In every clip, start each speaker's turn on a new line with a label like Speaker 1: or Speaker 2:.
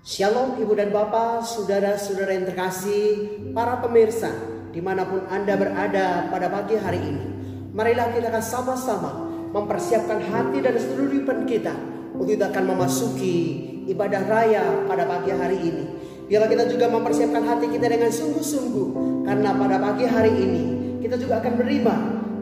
Speaker 1: Shalom Ibu dan Bapak, saudara-saudara yang terkasih, para pemirsa dimanapun Anda berada pada pagi hari ini. Marilah kita akan sama-sama mempersiapkan hati dan seluruh hidup kita untuk kita akan memasuki ibadah raya pada pagi hari ini. Biarlah kita juga mempersiapkan hati kita dengan sungguh-sungguh, karena pada pagi hari ini kita juga akan menerima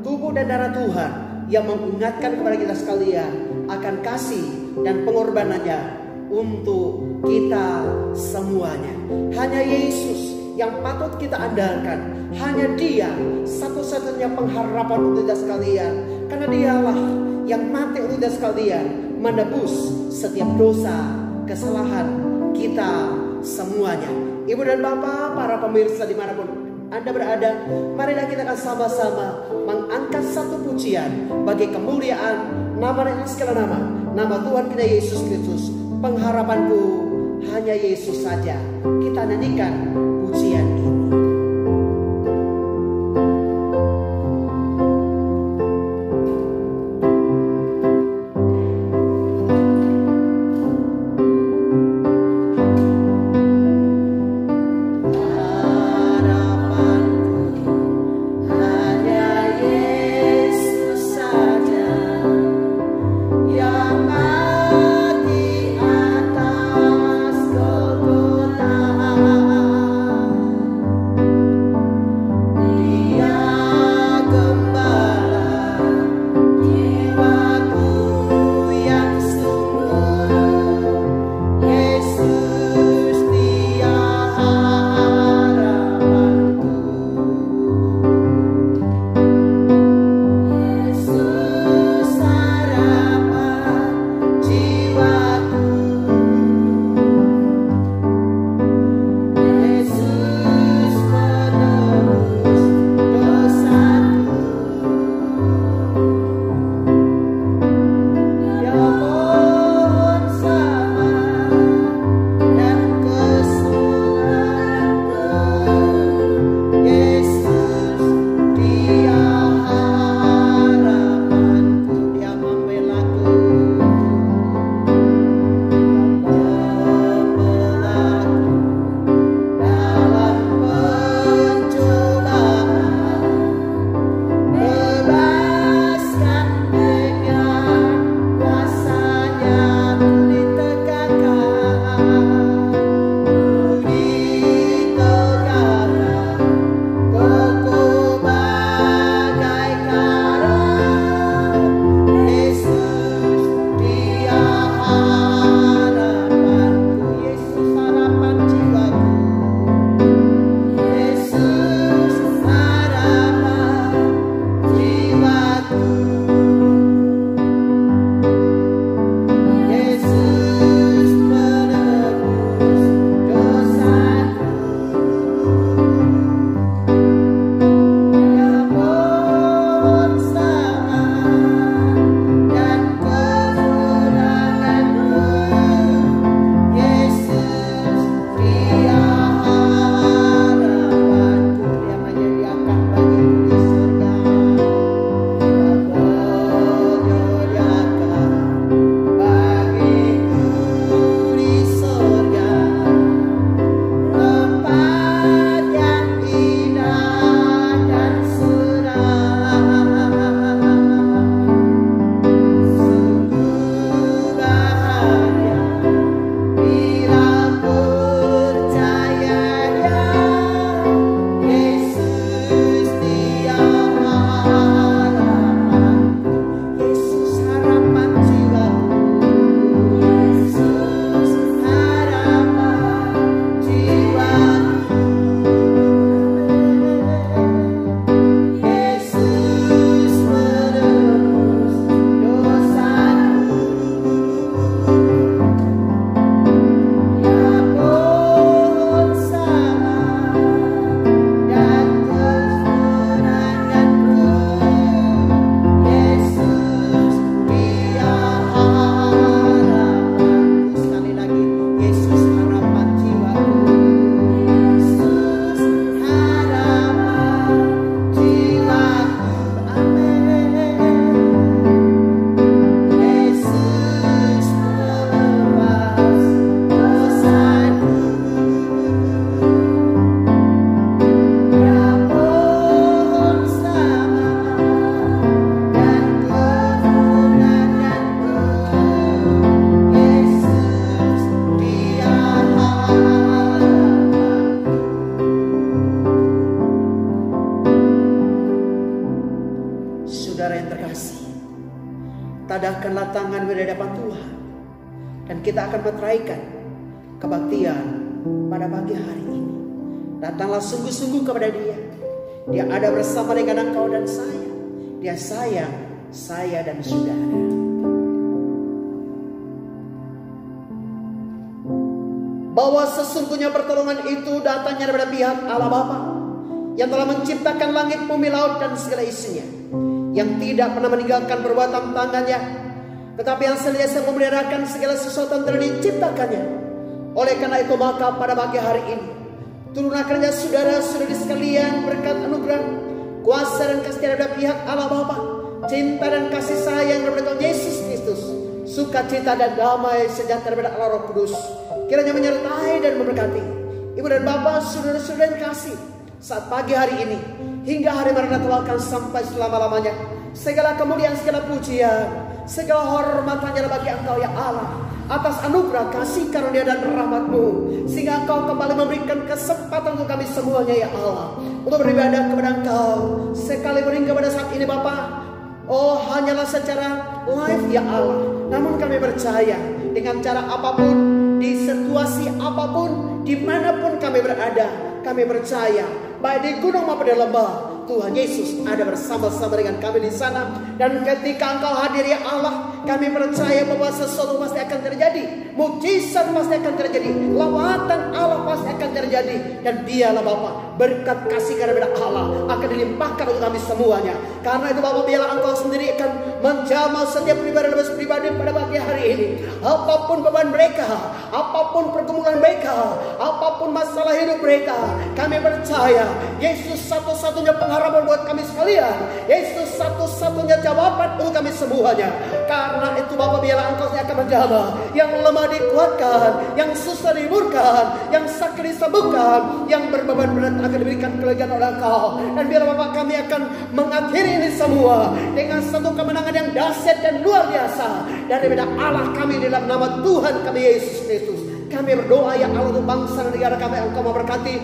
Speaker 1: tubuh dan darah Tuhan yang mengingatkan kepada kita sekalian akan kasih dan pengorbanannya untuk kita semuanya. Hanya Yesus yang patut kita andalkan. Hanya Dia satu-satunya pengharapan untuk kita sekalian. Karena Dialah yang mati untuk kita sekalian, menebus setiap dosa, kesalahan kita semuanya. Ibu dan Bapak, para pemirsa dimanapun Anda berada, marilah kita akan sama-sama mengangkat satu pujian bagi kemuliaan nama dan segala nama Tuhan kita Yesus Kristus. Pengharapanku hanya Yesus saja. Kita nyanyikan pujian ini.
Speaker 2: Yang mati atas Golgota.
Speaker 1: tadahkanlah tangan di hadapan Tuhan. Dan kita akan meteraikan kebaktian pada pagi hari ini. Datanglah sungguh-sungguh kepada Dia. Dia ada bersama dengan engkau dan saya. Dia sayang saya dan saudara. Bahwa sesungguhnya pertolongan itu datangnya daripada pihak Allah Bapa, yang telah menciptakan langit, bumi, laut, dan segala isinya, yang tidak pernah meninggalkan perbuatan tangannya, tetapi yang senantiasa memeliharakan segala sesuatu yang telah diciptakannya. Oleh karena itu maka pada pagi hari ini, turunkannya saudara-saudari sekalian berkat anugerah, kuasa dan kasih dari pihak Allah Bapa, cinta dan kasih sayang dari Tuhan Yesus Kristus, sukacita dan damai sejahtera dari Allah Roh Kudus, kiranya menyertai dan memberkati ibu dan bapak, saudara-saudara yang kasih, saat pagi hari ini hingga hari Maranatha akan sampai selama-lamanya. Segala kemuliaan, segala pujian, segala hormat hanya bagi Engkau ya Allah, atas anugerah, kasih karunia dan rahmat-Mu, sehingga Engkau kembali memberikan kesempatan untuk kami semuanya ya Allah, untuk beribadah kepada Engkau. Sekalipun hingga pada saat ini Bapak, oh hanyalah secara live ya Allah, namun kami percaya dengan cara apapun, di situasi apapun, dimanapun kami berada, kami percaya baik di gunung maupun di lembah, Tuhan Yesus ada bersama-sama dengan kami di sana. Dan ketika Engkau hadir ya Allah, kami percaya bahwa sesuatu pasti akan terjadi, mukjizat pasti akan terjadi, lawatan Allah pasti akan terjadi. Dan biarlah Bapak, berkat kasih karunia Allah akan dilimpahkan untuk kami semuanya. Karena itu Bapak, biarlah Engkau sendiri akan menjamah setiap pribadi pada pagi hari ini. Apapun beban mereka, apapun pergumulan mereka, apapun masalah hidup mereka, kami percaya Yesus satu-satunya pengharapan buat kami sekalian. Yesus satu-satunya jawaban untuk kami semuanya. Karena itu Bapak, biarlah Engkau akan menjamah yang lemah dikuatkan, yang susah dihiburkan, yang sakit disembuhkan, yang berbeban berat akan diberikan kelegaan oleh Engkau. Dan biarlah Bapak, kami akan mengakhiri ini semua dengan satu kemenangan yang dahsyat dan luar biasa daripada Allah kami, dalam nama Tuhan kami Yesus Kristus. Kami berdoa ya Allah untuk bangsa dan negara kami. Engkau memberkati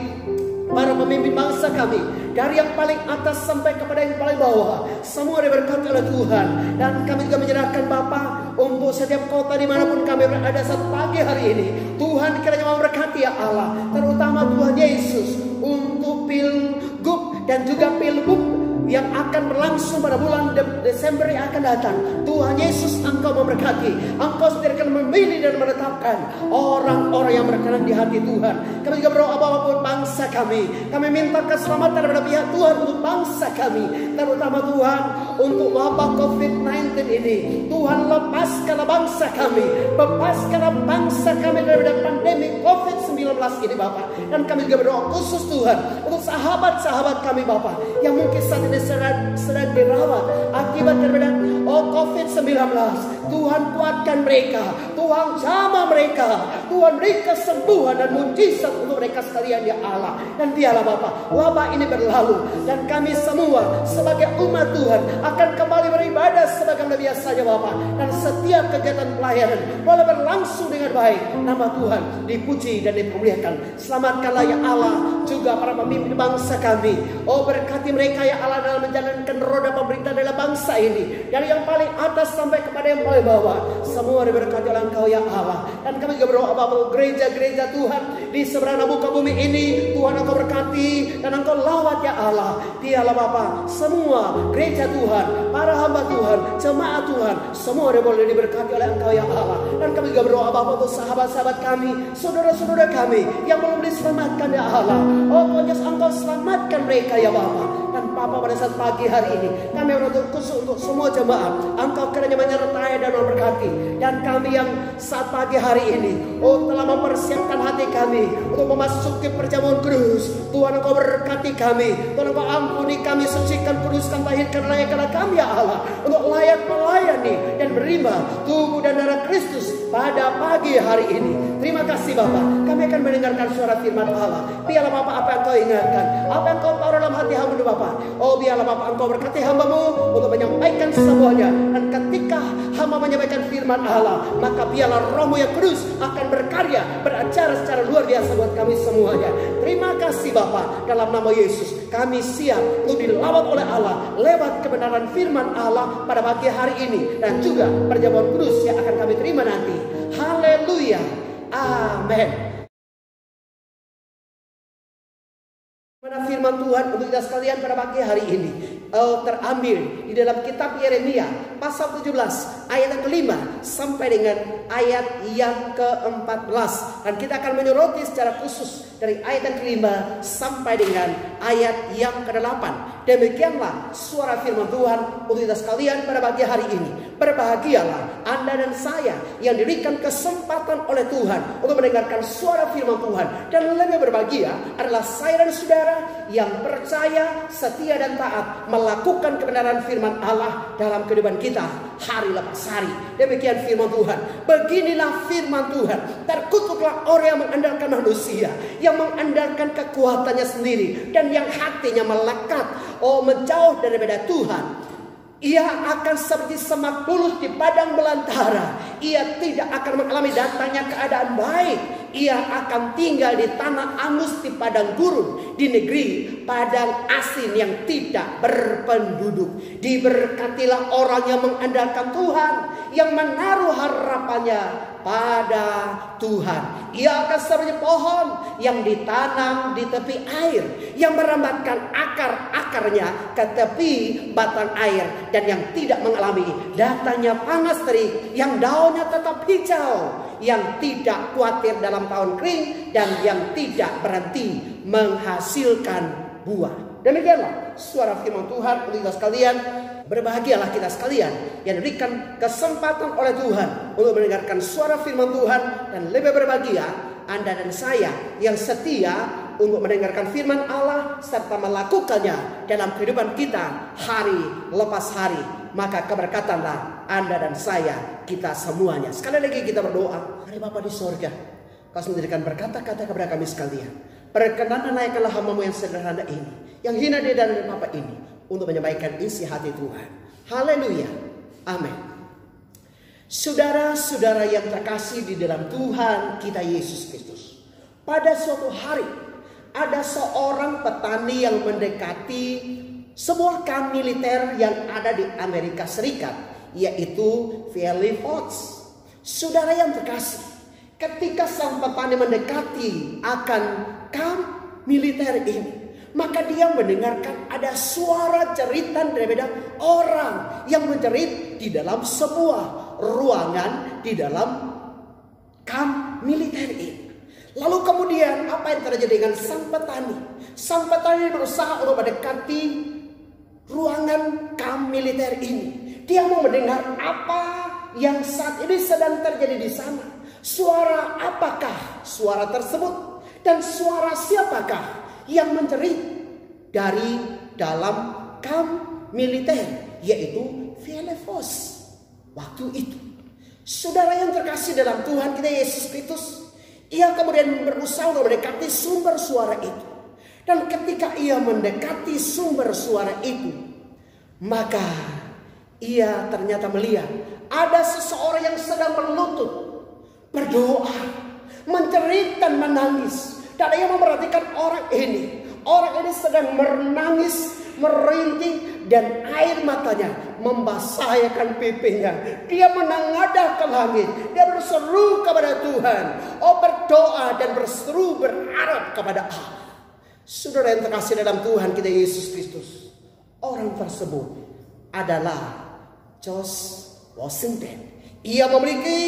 Speaker 1: para pemimpin bangsa kami, dari yang paling atas sampai kepada yang paling bawah, semua diberkati oleh Tuhan. Dan kami juga menyerahkan Bapa untuk setiap kota dimanapun kami berada saat pagi hari ini. Tuhan kiranya memberkati ya Allah, terutama Tuhan Yesus untuk Pilgub dan juga Pilgub yang akan berlangsung pada bulan Desember yang akan datang. Tuhan Yesus, Engkau memberkati. Engkau sendiri akan memilih dan menetapkan orang-orang yang berkenan di hati Tuhan. Kami juga berdoa buat bangsa kami. Kami minta keselamatan daripada pihak Tuhan untuk bangsa kami, terutama Tuhan untuk wabah COVID-19 ini. Tuhan, lepaskanlah bangsa kami, lepaskanlah bangsa kami daripada pandemi COVID-19 ini Bapak. Dan kami juga berdoa khusus Tuhan untuk sahabat-sahabat kami Bapak, yang mungkin saat ini sedang dirawat akibat daripada COVID-19. Tuhan, kuatkan mereka, Tuhan jamah mereka, Tuhan beri kesembuhan dan mujizat untuk mereka sekalian ya Allah. Dan biarlah Bapak, wabah ini berlalu, dan kami semua sebagai umat Tuhan akan kembali beribadah sebagaimana biasanya Bapak. Dan setiap kegiatan pelayanan boleh berlangsung dengan baik. Nama Tuhan dipuji dan dimuliakan. Selamatkanlah ya Allah juga para pemimpin bangsa kami. Oh, berkati mereka ya Allah dalam menjalankan roda pemerintahan dalam bangsa ini, dari yang paling atas sampai kepada yang paling bawah. Semua diberkati oleh Engkau ya Allah. Dan kami juga berdoa Bapak, gereja-gereja Tuhan di seberang muka bumi ini, Tuhan Engkau berkati dan Engkau lawat ya Allah. Biarlah Bapak, semua gereja Tuhan, para hamba Tuhan, jemaat Tuhan, semua boleh diberkati oleh Engkau ya Allah. Dan kami juga berdoa Bapak untuk sahabat-sahabat kami, saudara-saudara kami yang belum diselamatkan ya Allah. Oh Tuhan Yesus, Engkau selamatkan mereka ya Bapak. Dan Bapak, pada saat pagi hari ini kami berdoa khusus untuk semua jemaat, Engkau kiranya menyertai dan memberkati. Dan kami yang saat pagi hari ini telah mempersiapkan hati kami untuk memasuki perjamuan kudus, Tuhan Engkau berkati kami, Tuhan Engkau ampuni kami, sucikan, kuduskan, tahirkan, layakkanlah kami ya Allah, untuk layak melayani dan menerima tubuh dan darah Kristus pada pagi hari ini. Terima kasih Bapak, kami akan mendengarkan suara firman Allah. Biarlah Bapak, apa yang Engkau ingatkan, apa yang Engkau taruh dalam hati hamba Bapak, oh biarlah Bapak Engkau berkati hamba-Mu untuk menyampaikan semuanya. Dan ketika hamba selama menyampaikan firman Allah, maka biarlah Roh-Mu yang kudus akan berkarya, beracara secara luar biasa buat kami semuanya. Terima kasih Bapa, dalam nama Yesus kami siap untuk dilawat oleh Allah lewat kebenaran firman Allah pada pagi hari ini, dan juga perjamuan kudus yang akan kami terima nanti. Haleluya, amin. Firman Tuhan untuk kita sekalian pada pagi hari ini terambil di dalam kitab Yeremia pasal 17 ayat yang kelima sampai dengan ayat yang ke-14, dan kita akan menyoroti secara khusus dari ayat yang kelima sampai dengan ayat yang ke-8. Demikianlah suara firman Tuhan untuk kita sekalian pada pagi hari ini. Berbahagialah Anda dan saya yang diberikan kesempatan oleh Tuhan untuk mendengarkan suara firman Tuhan, dan lebih berbahagia adalah saya dan saudara yang percaya, setia dan taat melakukan kebenaran firman Allah dalam kehidupan kita hari lepas hari. Demikian firman Tuhan. Beginilah firman Tuhan. Terkutuklah orang yang mengandalkan manusia, yang mengandalkan kekuatannya sendiri, dan yang hatinya melekat menjauh daripada Tuhan. Ia akan seperti semak bulus di padang belantara. Ia tidak akan mengalami datangnya keadaan baik. Ia akan tinggal di tanah angus di padang gurun, di negeri padang asin yang tidak berpenduduk. Diberkatilah orang yang mengandalkan Tuhan, yang menaruh harapannya pada Tuhan. Ia akan seperti pohon yang ditanam di tepi air, yang merambatkan akar-akarnya ke tepi batang air, dan yang tidak mengalami datangnya panas terik, yang daunnya tetap hijau, yang tidak khawatir dalam tahun kering, dan yang tidak berhenti menghasilkan buah. Demikianlah suara firman Tuhan untuk kita sekalian. Berbahagialah kita sekalian yang diberikan kesempatan oleh Tuhan untuk mendengarkan suara firman Tuhan, dan lebih berbahagia Anda dan saya yang setia untuk mendengarkan firman Allah serta melakukannya dalam kehidupan kita hari lepas hari. Maka keberkatanlah Anda dan saya, kita semuanya. Sekali lagi kita berdoa. Hari Bapa di sorga, Kau memberikan berkata-kata kepada kami sekalian. Perkenan naikkanlah hamba-Mu yang sederhana ini, yang hina di dalam Bapa ini, untuk menyampaikan isi hati Tuhan. Haleluya, amin. Saudara-saudara yang terkasih di dalam Tuhan kita Yesus Kristus, pada suatu hari ada seorang petani yang mendekati sebuah kamp militer yang ada di Amerika Serikat, yaitu Valley Forge. Saudara yang terkasih, ketika sang petani mendekati akan kamp militer ini, maka dia mendengarkan ada suara jeritan daripada orang yang menjerit di dalam sebuah ruangan di dalam kamp militer ini. Lalu kemudian apa yang terjadi dengan sang petani? Sang petani berusaha untuk mendekati ruangan kamp militer ini. Dia mau mendengar apa yang saat ini sedang terjadi di sana. Suara apakah suara tersebut? Dan suara siapakah yang menjerit dari dalam kamp militer, yaitu Valley Forge waktu itu. Saudara yang terkasih dalam Tuhan kita Yesus Kristus, ia kemudian berusaha untuk mendekati sumber suara itu. Dan ketika ia mendekati sumber suara itu, maka ia ternyata melihat ada seseorang yang sedang berlutut, berdoa, menjerit dan menangis. Dan ia memperhatikan orang ini. Orang ini sedang menangis, merintih, dan air matanya membasahikan pipinya. Dia menengadah ke langit. Dia berseru kepada Tuhan. Berdoa dan berseru berharap kepada Allah. Saudara yang terkasih dalam Tuhan kita Yesus Kristus, orang tersebut adalah George Washington. Ia memiliki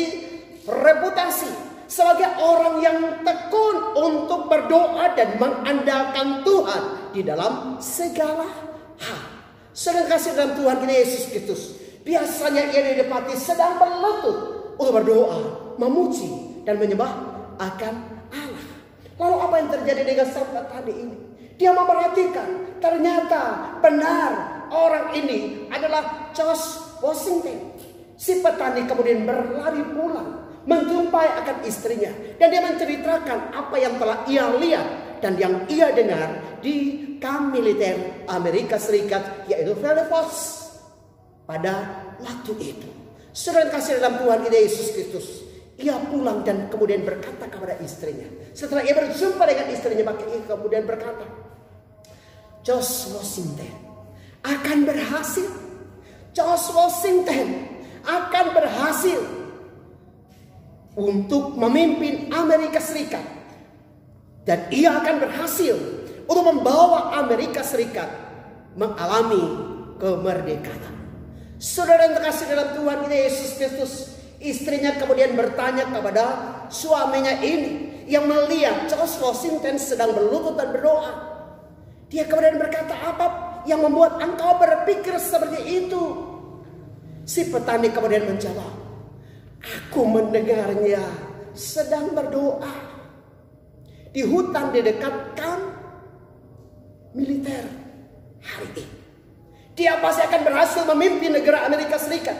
Speaker 1: reputasi sebagai orang yang tekun untuk berdoa dan mengandalkan Tuhan di dalam segala hal. Sedang kasih dalam Tuhan kita Yesus Kristus, biasanya ia didapati sedang berlutut untuk berdoa, memuji dan menyembah akan Allah. Lalu apa yang terjadi dengan sang petani ini? Dia memperhatikan, ternyata benar orang ini adalah George Washington. Si petani kemudian berlari pulang, menjumpai akan istrinya, dan dia menceritakan apa yang telah ia lihat dan yang ia dengar di kamp militer Amerika Serikat, yaitu Valley Forge pada waktu itu. Saudara yang kasih dalam Tuhan kita Yesus Kristus, ia pulang dan kemudian berkata kepada istrinya. Setelah ia berjumpa dengan istrinya, maka ia kemudian berkata, George Washington akan berhasil. George Washington akan berhasil untuk memimpin Amerika Serikat. Dan ia akan berhasil untuk membawa Amerika Serikat mengalami kemerdekaan. Saudara yang terkasih dalam Tuhan kita Yesus Kristus, istrinya kemudian bertanya kepada suaminya ini yang melihat George Washington sedang berlutut dan berdoa. Dia kemudian berkata, apa yang membuat engkau berpikir seperti itu? Si petani kemudian menjawab, aku mendengarnya sedang berdoa di hutan di dekat kamp militer hari ini. Dia pasti akan berhasil memimpin negara Amerika Serikat.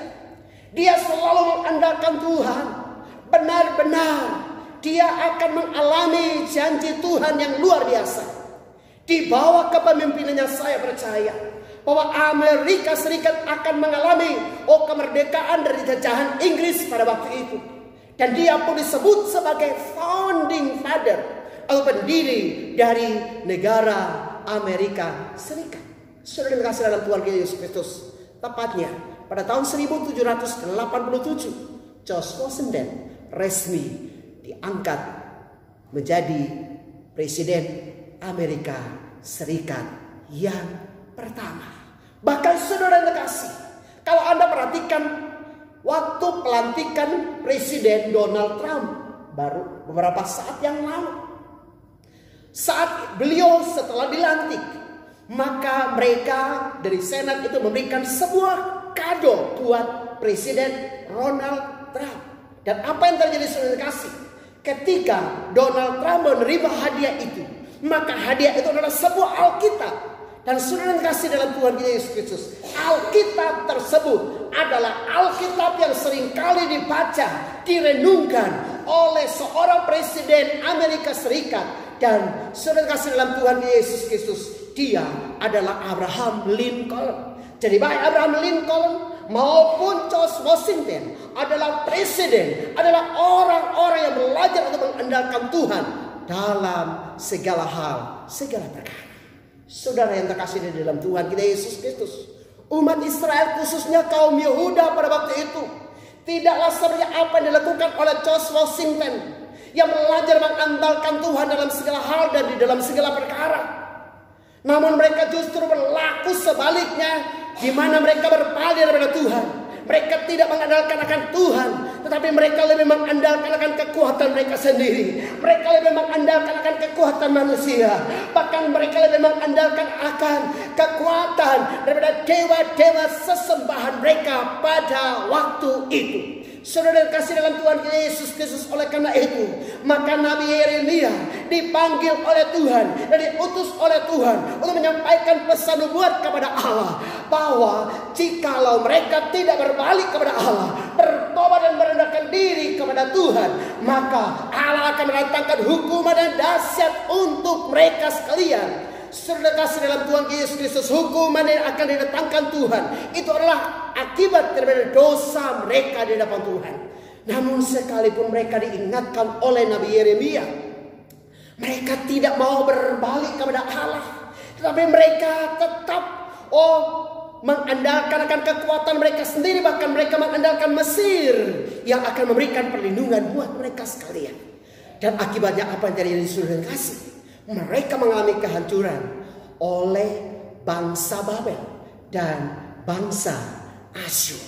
Speaker 1: Dia selalu mengandalkan Tuhan. Benar-benar dia akan mengalami janji Tuhan yang luar biasa. Di bawah kepemimpinannya saya percaya bahwa Amerika Serikat akan mengalami kemerdekaan dari jajahan Inggris pada waktu itu. Dan dia pun disebut sebagai founding father atau pendiri dari negara Amerika Serikat. Saudara yang kasih dalam Tuhan kita Yesus Kristus, tepatnya pada tahun 1787, George Washington resmi diangkat menjadi Presiden Amerika Serikat yang pertama. Bahkan saudara yang terkasih, kalau Anda perhatikan waktu pelantikan Presiden Donald Trump baru beberapa saat yang lalu, saat beliau setelah dilantik, maka mereka dari Senat itu memberikan sebuah kado buat Presiden Donald Trump. Dan apa yang terjadi saudara kasih? Ketika Donald Trump menerima hadiah itu, maka hadiah itu adalah sebuah Alkitab. Dan saudara kasih dalam Tuhan kita Yesus Kristus, Alkitab tersebut adalah Alkitab yang seringkali dibaca, direnungkan oleh seorang Presiden Amerika Serikat. Dan saudara kasih dalam Tuhan Yesus Kristus, dia adalah Abraham Lincoln. Jadi baik Abraham Lincoln maupun George Washington adalah presiden, adalah orang-orang yang belajar untuk mengandalkan Tuhan dalam segala hal, segala perkara. Saudara yang terkasih di dalam Tuhan kita Yesus Kristus, umat Israel khususnya kaum Yehuda pada waktu itu tidaklah seperti apa yang dilakukan oleh George Washington yang belajar mengandalkan Tuhan dalam segala hal dan di dalam segala perkara. Namun mereka justru berlaku sebaliknya, di mana mereka berpaling daripada Tuhan. Mereka tidak mengandalkan akan Tuhan, tetapi mereka lebih mengandalkan akan kekuatan mereka sendiri. Mereka lebih mengandalkan akan kekuatan manusia. Bahkan mereka lebih mengandalkan akan kekuatan daripada dewa-dewa sesembahan mereka pada waktu itu. Saudara kasih dalam Tuhan Yesus Kristus, oleh karena itu maka Nabi Yeremia dipanggil oleh Tuhan dan diutus oleh Tuhan untuk menyampaikan pesan nubuat kepada Allah, bahwa jikalau mereka tidak berbalik kepada Allah, bertobat dan merendahkan diri kepada Tuhan, maka Allah akan mendatangkan hukuman dan dahsyat untuk mereka sekalian. Saudara kasih dalam Tuhan Yesus Kristus, hukuman yang akan didatangkan Tuhan itu adalah akibat daripada dosa mereka di hadapan Tuhan. Namun sekalipun mereka diingatkan oleh Nabi Yeremia, mereka tidak mau berbalik kepada Allah, tetapi mereka tetap mengandalkan akan kekuatan mereka sendiri. Bahkan mereka mengandalkan Mesir yang akan memberikan perlindungan buat mereka sekalian. Dan akibatnya apa yang terjadi, saudara kasih? Mereka mengalami kehancuran oleh bangsa Babel dan bangsa Asyur.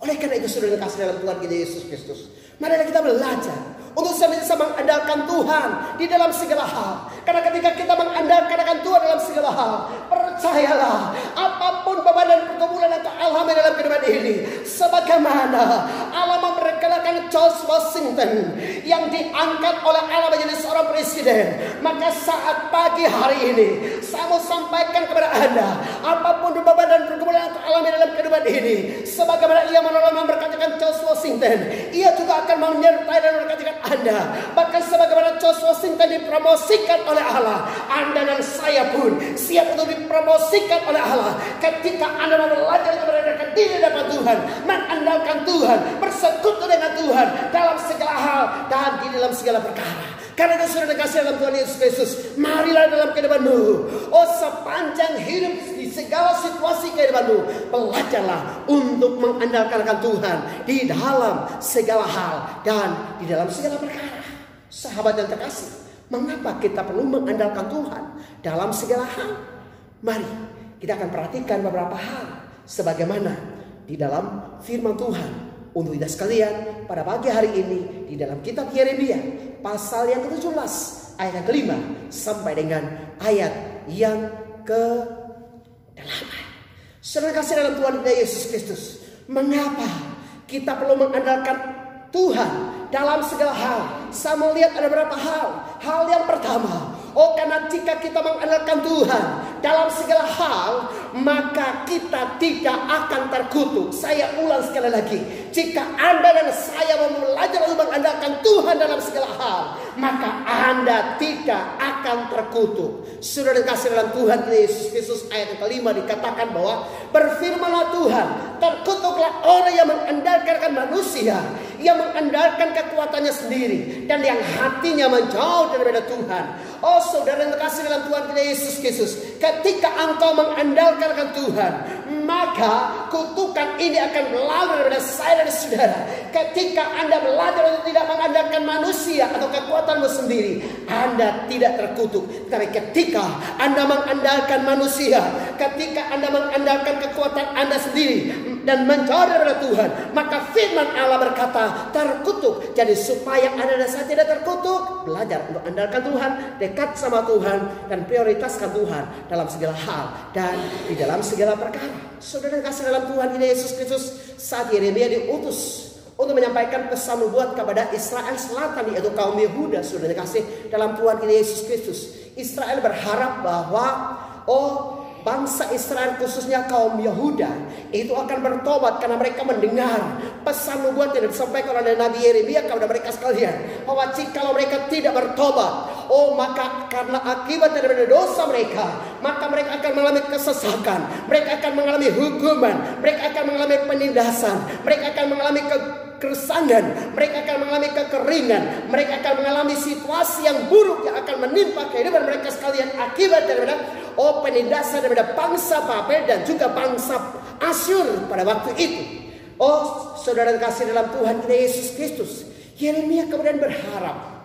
Speaker 1: Oleh karena itu saudara kasih dalam Tuhan kita Yesus Kristus, marilah kita belajar untuk senantiasa mengandalkan Tuhan di dalam segala hal. Karena ketika kita mengandalkan akan Tuhan dalam segala hal, percayalah, apapun beban dan pergumulan yang alami dalam kehidupan ini, sebagaimana Allah memperkenalkan dengan George Washington yang diangkat oleh Allah menjadi seorang presiden. Maka saat pagi hari ini saya mau sampaikan kepada Anda, apapun beban dan pergumulan yang alami dalam kehidupan ini, sebagaimana ia menolong memberkatikan George Washington, ia juga akan menyertai dan memberkatikan Anda. Bahkan sebagaimana George Washington dipromosikan oleh Allah, Anda dan saya pun siap untuk dipromosikan oleh Allah. Ketika Anda mau belajar mengandalkan diri dapat Tuhan, mengandalkan Tuhan, bersekutu dengan Tuhan dalam segala hal dan di dalam segala perkara. Karena itu sudah dikasih dalam Tuhan Yesus Kristus, marilah dalam kehidupanmu, sepanjang hidup di segala situasi kehidupanmu, belajarlah untuk mengandalkan Tuhan di dalam segala hal dan di dalam segala perkara. Sahabat yang terkasih, mengapa kita perlu mengandalkan Tuhan dalam segala hal? Mari kita akan perhatikan beberapa hal sebagaimana di dalam firman Tuhan untuk kita sekalian pada pagi hari ini di dalam kitab Yeremia pasal yang ke-17 ayat yang ke-5 sampai dengan ayat yang ke-8. Saudara kasih dalam Tuhan kita Yesus Kristus, mengapa kita perlu mengandalkan Tuhan dalam segala hal? Saya melihat ada beberapa hal. Hal yang pertama, karena jika kita mengandalkan Tuhan dalam segala hal, maka kita tidak akan terkutuk. Saya ulang sekali lagi, jika Anda dan saya mau belajar untuk mengandalkan Tuhan dalam segala hal, maka Anda tidak akan terkutuk. Sudah dikasih dalam Tuhan Yesus Kristus ayat yang kelima dikatakan bahwa berfirmanlah Tuhan, terkutuklah orang yang mengandalkan manusia, yang mengandalkan kekuatannya sendiri, dan yang hatinya menjauh daripada Tuhan. Saudara yang terkasih dalam Tuhan kita Yesus Kristus, ketika engkau mengandalkan Tuhan, maka kutukan ini akan berlalu daripada saya dan saudara. Ketika Anda belajar untuk tidak mengandalkan manusia atau kekuatanmu sendiri, Anda tidak terkutuk. Tapi ketika Anda mengandalkan manusia, ketika Anda mengandalkan kekuatan Anda sendiri dan menjauh daripada Tuhan, maka firman Allah berkata terkutuk. Jadi supaya Anda dan saya tidak terkutuk, belajar untuk andalkan Tuhan, dekat sama Tuhan, dan prioritaskan Tuhan dalam segala hal dan di dalam segala perkara. Saudara yang kasih dalam Tuhan kita Yesus Kristus, saat Yeremia diutus untuk menyampaikan pesan nubuat kepada Israel Selatan, yaitu kaum Yehuda, saudara yang kasih dalam Tuhan kita Yesus Kristus, Israel berharap bahwa bangsa Israel khususnya kaum Yehuda itu akan bertobat karena mereka mendengar pesan nubuat yang disampaikan oleh Nabi Yeremia kepada mereka sekalian, bahwa jikalau mereka tidak bertobat, maka karena akibat daripada dosa mereka, maka mereka akan mengalami kesesakan, mereka akan mengalami hukuman, mereka akan mengalami penindasan, mereka akan mengalami keresangan, mereka akan mengalami kekeringan, mereka akan mengalami situasi yang buruk yang akan menimpa kehidupan mereka sekalian akibat daripada penindasan daripada bangsa Babel dan juga bangsa Asyur pada waktu itu. Saudara kasih dalam Tuhan kita Yesus Kristus, Yeremia kemudian berharap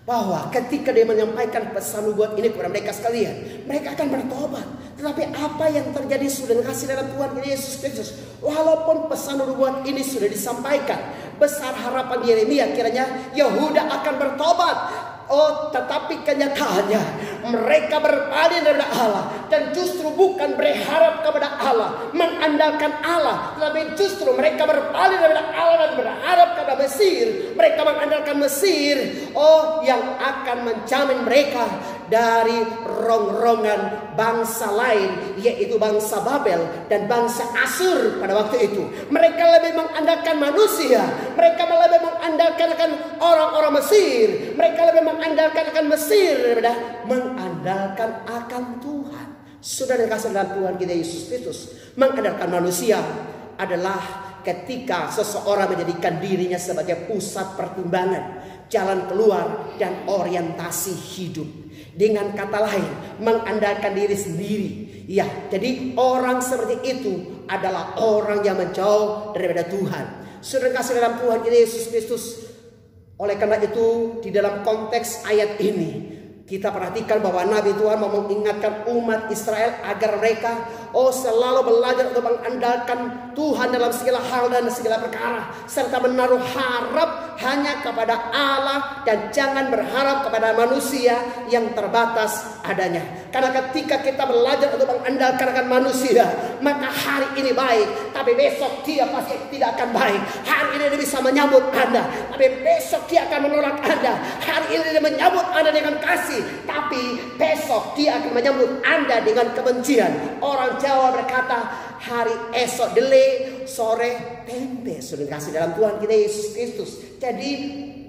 Speaker 1: bahwa ketika dia menyampaikan pesan nubuat ini kepada mereka sekalian, mereka akan bertobat. Tetapi apa yang terjadi sudah kasih dalam Tuhan Yesus Kristus, walaupun pesan nubuat ini sudah disampaikan, besar harapan Yeremia kiranya Yehuda akan bertobat. Tetapi kenyataannya mereka berpaling dari Allah, dan justru bukan berharap kepada Allah, mengandalkan Allah, tetapi justru mereka berpaling dari Allah dan berharap kepada Mesir. Mereka mengandalkan Mesir, yang akan menjamin mereka dari rongrongan bangsa lain, yaitu bangsa Babel dan bangsa Asyur pada waktu itu. Mereka lebih mengandalkan manusia, mereka lebih mengandalkan orang-orang Mesir, mereka lebih mengandalkan akan Mesir daripada mengandalkan akan Tuhan. Saudara yang kasih dalam Tuhan kita Yesus Kristus, mengandalkan manusia adalah ketika seseorang menjadikan dirinya sebagai pusat pertimbangan, jalan keluar dan orientasi hidup. Dengan kata lain, mengandalkan diri sendiri. Ya, jadi orang seperti itu adalah orang yang menjauh daripada Tuhan. Saudara kasih dalam Tuhan kita Yesus Kristus. Oleh karena itu, di dalam konteks ayat ini, kita perhatikan bahwa Nabi Tuhan mau mengingatkan umat Israel agar mereka selalu belajar untuk mengandalkan Tuhan dalam segala hal dan segala perkara, serta menaruh harap hanya kepada Allah dan jangan berharap kepada manusia yang terbatas adanya. Karena ketika kita belajar untuk mengandalkan akan manusia, maka hari ini baik, tapi besok dia pasti tidak akan baik. Hari ini dia bisa menyambut Anda, tapi besok dia akan menolak Anda. Hari ini dia menyambut Anda dengan kasih, tapi besok dia akan menyambut Anda dengan kebencian. Orang Jawa berkata, hari esok dele, sore tempe. Sudah kasih dalam Tuhan kita Yesus Kristus. Jadi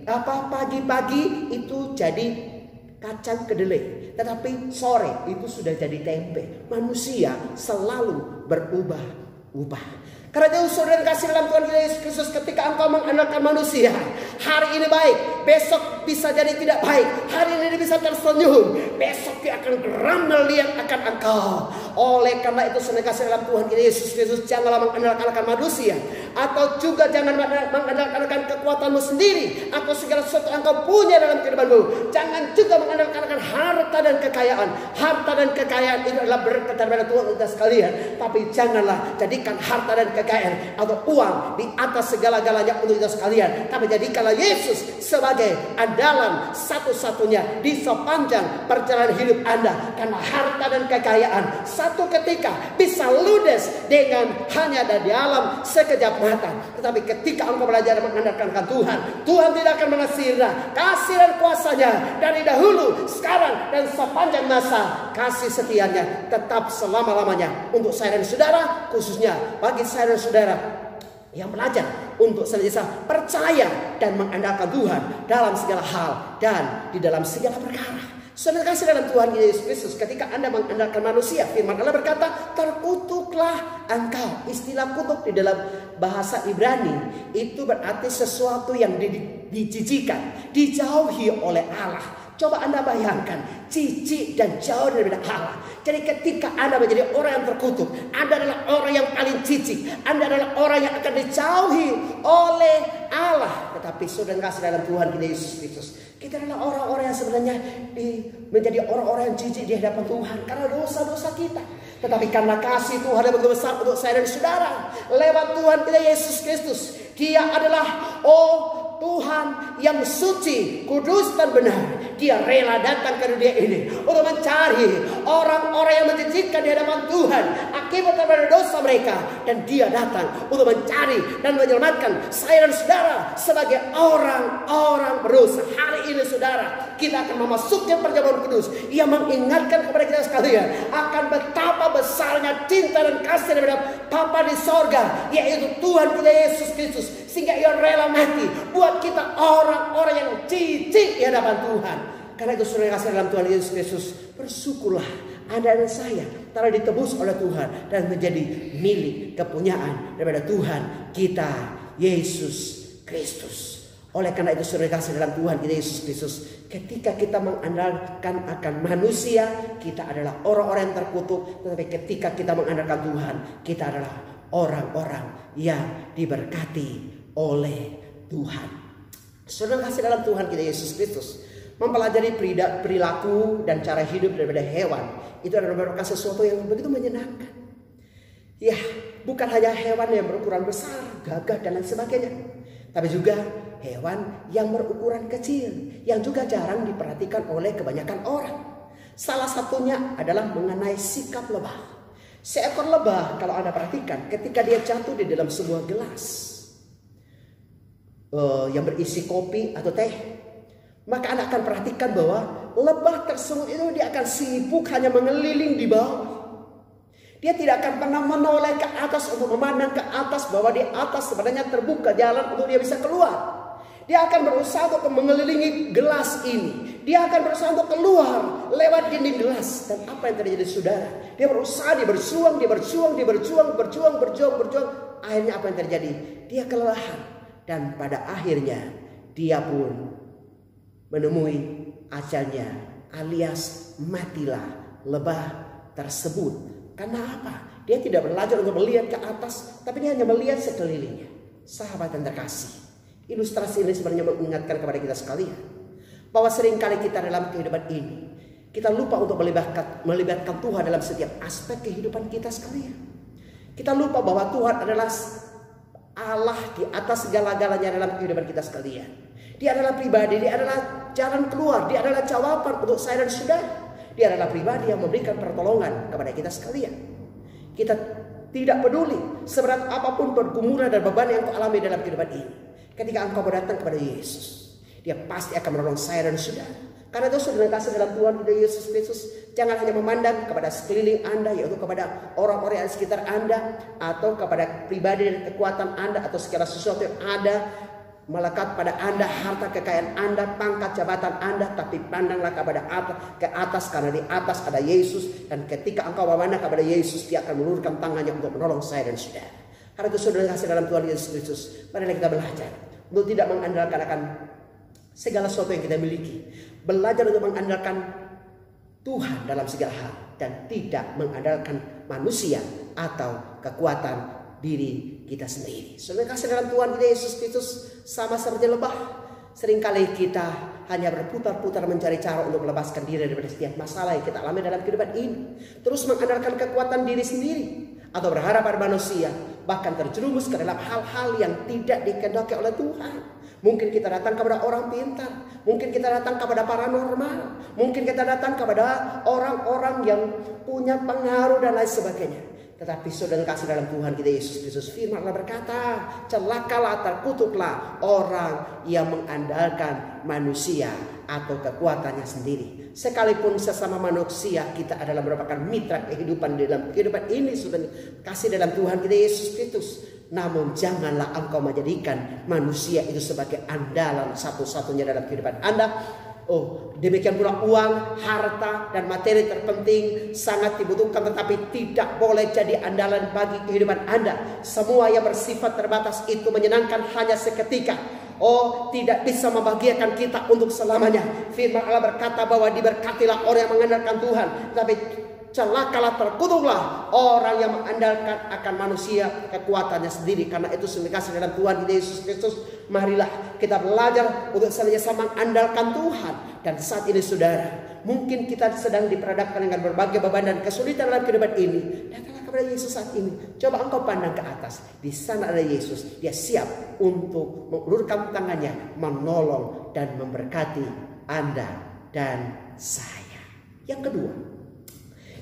Speaker 1: pagi-pagi itu jadi kacang kedelai, tetapi sore itu sudah jadi tempe. Manusia selalu berubah-ubah. Karena itu saudara kasih dalam Tuhan kita Yesus Kristus, ketika engkau mengandalkan manusia, hari ini baik, besok bisa jadi tidak baik. Hari ini dia bisa tersenyum, besok dia akan geram melihat akan engkau. Oleh karena itu saudara kasih dalam Tuhan kita Yesus Kristus, janganlah mengandalkan manusia, atau juga jangan mengandalkan kekuatanmu sendiri atau segala sesuatu yang engkau punya dalam kehidupanmu. Jangan juga mengandalkan harta dan kekayaan. Harta dan kekayaan itu adalah berkat daripada Tuhan untuk sekalian, tapi janganlah jadikan harta dan kekayaan atau uang di atas segala-galanya untuk kita sekalian, tapi jadikanlah Yesus sebagai andalan satu-satunya di sepanjang perjalanan hidup Anda. Karena harta dan kekayaan satu ketika bisa ludes dengan hanya ada di alam sekejap mata, tetapi ketika engkau belajar mengandalkan Tuhan, Tuhan tidak akan mengasihkan kasih dan kuasanya dari dahulu, sekarang, dan sepanjang masa. Kasih setianya tetap selama-lamanya untuk saya dan saudara, khususnya bagi saya dan saudara yang belajar untuk senantiasa percaya dan mengandalkan Tuhan dalam segala hal dan di dalam segala perkara. Saudara kasih dalam Tuhan Yesus Kristus, ketika Anda mengandalkan manusia, firman Allah berkata, terkutuklah engkau. Istilah kutuk di dalam bahasa Ibrani itu berarti sesuatu yang dijijikan, dijauhi oleh Allah. Coba Anda bayangkan, jijik dan jauh dari Allah. Jadi ketika Anda menjadi orang yang terkutuk, Anda adalah orang yang paling jijik, Anda adalah orang yang akan dijauhi oleh Allah. Tetapi saudara kasih dalam Tuhan kita Yesus Kristus, kita adalah orang-orang yang sebenarnya menjadi orang-orang yang jijik di hadapan Tuhan karena dosa-dosa kita. Tetapi karena kasih Tuhan yang begitu besar untuk saya dan saudara, lewat Tuhan kita Yesus Kristus, Dia adalah Tuhan yang suci, kudus dan benar. Dia rela datang ke dunia ini untuk mencari orang-orang yang menjijikkan di hadapan Tuhan akibat daripada dosa mereka. Dan Dia datang untuk mencari dan menyelamatkan saya dan saudara sebagai orang-orang berdosa. Hari ini saudara, kita akan memasuki perjamuan kudus. Ia mengingatkan kepada kita sekalian akan betapa besarnya cinta dan kasih daripada Bapa di sorga, yaitu Tuhan kita Yesus Kristus, sehingga Ia rela mati buat kita orang-orang yang jijik di hadapan Tuhan. Karena itu saudara kasih dalam Tuhan Yesus Kristus, bersyukurlah Anda dan saya telah ditebus oleh Tuhan dan menjadi milik kepunyaan daripada Tuhan kita Yesus Kristus. Oleh karena itu saudara kasih dalam Tuhan kita Yesus Kristus, ketika kita mengandalkan akan manusia, kita adalah orang-orang yang terkutuk. Tetapi ketika kita mengandalkan Tuhan, kita adalah orang-orang yang diberkati oleh Tuhan. Saudara kasih dalam Tuhan kita Yesus Kristus, mempelajari perilaku dan cara hidup daripada hewan itu adalah merupakan sesuatu yang begitu menyenangkan. Ya, bukan hanya hewan yang berukuran besar, gagah dan lain sebagainya, tapi juga hewan yang berukuran kecil yang juga jarang diperhatikan oleh kebanyakan orang. Salah satunya adalah mengenai sikap lebah. Seekor lebah kalau Anda perhatikan, ketika dia jatuh di dalam sebuah gelas yang berisi kopi atau teh, maka Anda akan perhatikan bahwa lebah tersebut itu dia akan sibuk hanya mengeliling di bawah. Dia tidak akan pernah menoleh ke atas untuk memandang ke atas bahwa di atas sebenarnya terbuka jalan untuk dia bisa keluar. Dia akan berusaha untuk mengelilingi gelas ini. Dia akan berusaha untuk keluar lewat dinding gelas. Dan apa yang terjadi saudara? Dia berusaha, dia berjuang. Akhirnya apa yang terjadi? Dia kelelahan. Dan pada akhirnya dia pun menemui ajalnya, alias matilah lebah tersebut. Karena apa? Dia tidak belajar untuk melihat ke atas, tapi dia hanya melihat sekelilingnya. Sahabat yang terkasih, ilustrasi ini sebenarnya mengingatkan kepada kita sekalian bahwa seringkali kita dalam kehidupan ini kita lupa untuk melibatkan Tuhan dalam setiap aspek kehidupan kita sekalian. Kita lupa bahwa Tuhan adalah Allah di atas segala-galanya dalam kehidupan kita sekalian. Dia adalah pribadi, dia adalah jalan keluar, dia adalah jawaban untuk saya dan saudara. Dia adalah pribadi yang memberikan pertolongan kepada kita sekalian. Kita tidak peduli seberat apapun pergumulan dan beban yang kau alami dalam kehidupan ini. Ketika engkau datang kepada Yesus, Dia pasti akan menolong saya dan saudara. Karena itu saudara kasih dalam Tuhan kita Yesus Kristus, jangan hanya memandang kepada sekeliling Anda, yaitu kepada orang-orang yang di sekitar Anda, atau kepada pribadi dan kekuatan Anda, atau segala sesuatu yang ada melekat pada Anda, harta kekayaan Anda, pangkat jabatan Anda, tapi pandanglah kepada ke atas, karena di atas ada Yesus. Dan ketika engkau memandang kepada Yesus, Dia akan menurunkan tangannya untuk menolong saya dan saudara. Karena itu saudara kasih dalam Tuhan Yesus Kristus, marilah kita belajar untuk tidak mengandalkan akan segala sesuatu yang kita miliki. Belajar untuk mengandalkan Tuhan dalam segala hal, dan tidak mengandalkan manusia atau kekuatan diri kita sendiri. Saudara kasih dalam Tuhan kita Yesus Kristus, sama seperti lebah, seringkali kita hanya berputar-putar mencari cara untuk melepaskan diri dari setiap masalah yang kita alami dalam kehidupan ini. Terus mengandalkan kekuatan diri sendiri, atau berharap pada manusia, bahkan terjerumus ke dalam hal-hal yang tidak dikehendaki oleh Tuhan. Mungkin kita datang kepada orang pintar, mungkin kita datang kepada paranormal, mungkin kita datang kepada orang-orang yang punya pengaruh dan lain sebagainya. Tetapi saudara kasih dalam Tuhan kita Yesus Kristus, firman Allah berkata, celakalah, terkutuklah orang yang mengandalkan manusia atau kekuatannya sendiri. Sekalipun sesama manusia kita adalah merupakan mitra kehidupan dalam kehidupan ini, saudara kasih dalam Tuhan kita Yesus Kristus. Namun janganlah engkau menjadikan manusia itu sebagai andalan satu-satunya dalam kehidupan Anda. Oh, demikian pula uang, harta, dan materi terpenting sangat dibutuhkan, tetapi tidak boleh jadi andalan bagi kehidupan Anda. Semua yang bersifat terbatas itu menyenangkan hanya seketika. Oh, tidak bisa membahagiakan kita untuk selamanya. Firman Allah berkata bahwa diberkatilah orang yang mengandalkan Tuhan, tapi celakalah, terkutuklah orang yang mengandalkan akan manusia kekuatannya sendiri. Karena itu saudara kasih dalam Tuhan Yesus Kristus, marilah kita belajar untuk senantiasa mengandalkan Tuhan. Dan saat ini saudara, mungkin kita sedang diperhadapkan dengan berbagai beban dan kesulitan dalam kehidupan ini. Datanglah kepada Yesus saat ini. Coba engkau pandang ke atas, di sana ada Yesus. Dia siap untuk mengulurkan tangannya, menolong dan memberkati Anda dan saya. Yang kedua,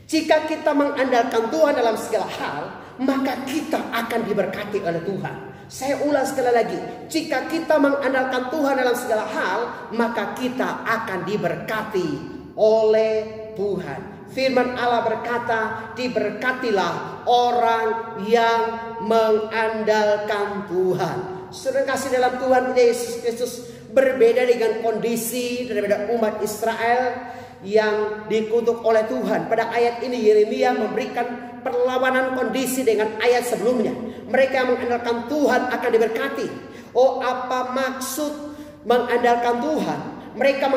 Speaker 1: jika kita mengandalkan Tuhan dalam segala hal, maka kita akan diberkati oleh Tuhan. Saya ulang sekali lagi, jika kita mengandalkan Tuhan dalam segala hal, maka kita akan diberkati oleh Tuhan. Firman Allah berkata, diberkatilah orang yang mengandalkan Tuhan. Saudara kasih dalam Tuhan Yesus Kristus, berbeda dengan kondisi daripada umat Israel yang dikutuk oleh Tuhan. Pada ayat ini Yeremia memberikan perlawanan kondisi dengan ayat sebelumnya. Mereka yang mengandalkan Tuhan akan diberkati. Oh, apa maksud mengandalkan Tuhan? Mereka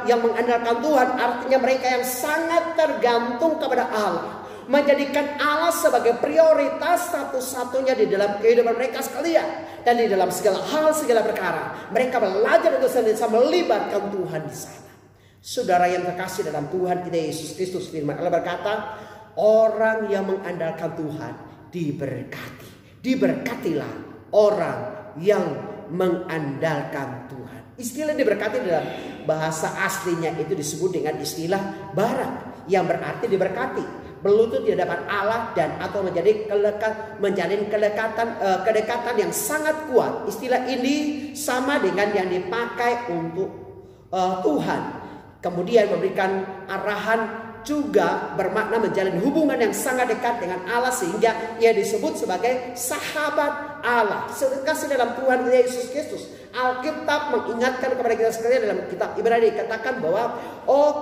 Speaker 1: yang mengandalkan Tuhan artinya mereka yang sangat tergantung kepada Allah, menjadikan Allah sebagai prioritas satu-satunya di dalam kehidupan mereka sekalian. Dan di dalam segala hal, segala perkara, mereka belajar untuk senantiasa melibatkan Tuhan di sana. Saudara yang terkasih dalam Tuhan kita Yesus Kristus, firman Allah berkata, orang yang mengandalkan Tuhan diberkati. Diberkatilah orang yang mengandalkan Tuhan. Istilah diberkati dalam bahasa aslinya itu disebut dengan istilah barak, yang berarti diberkati, berlutut di hadapan Allah dan atau menjalin kedekatan yang sangat kuat. Istilah ini sama dengan yang dipakai untuk Tuhan. Kemudian memberikan arahan, juga bermakna menjalin hubungan yang sangat dekat dengan Allah, sehingga ia disebut sebagai sahabat Allah. Kasih dalam Tuhan Yesus Kristus, Alkitab mengingatkan kepada kita sekalian dalam kitab Ibrani dikatakan bahwa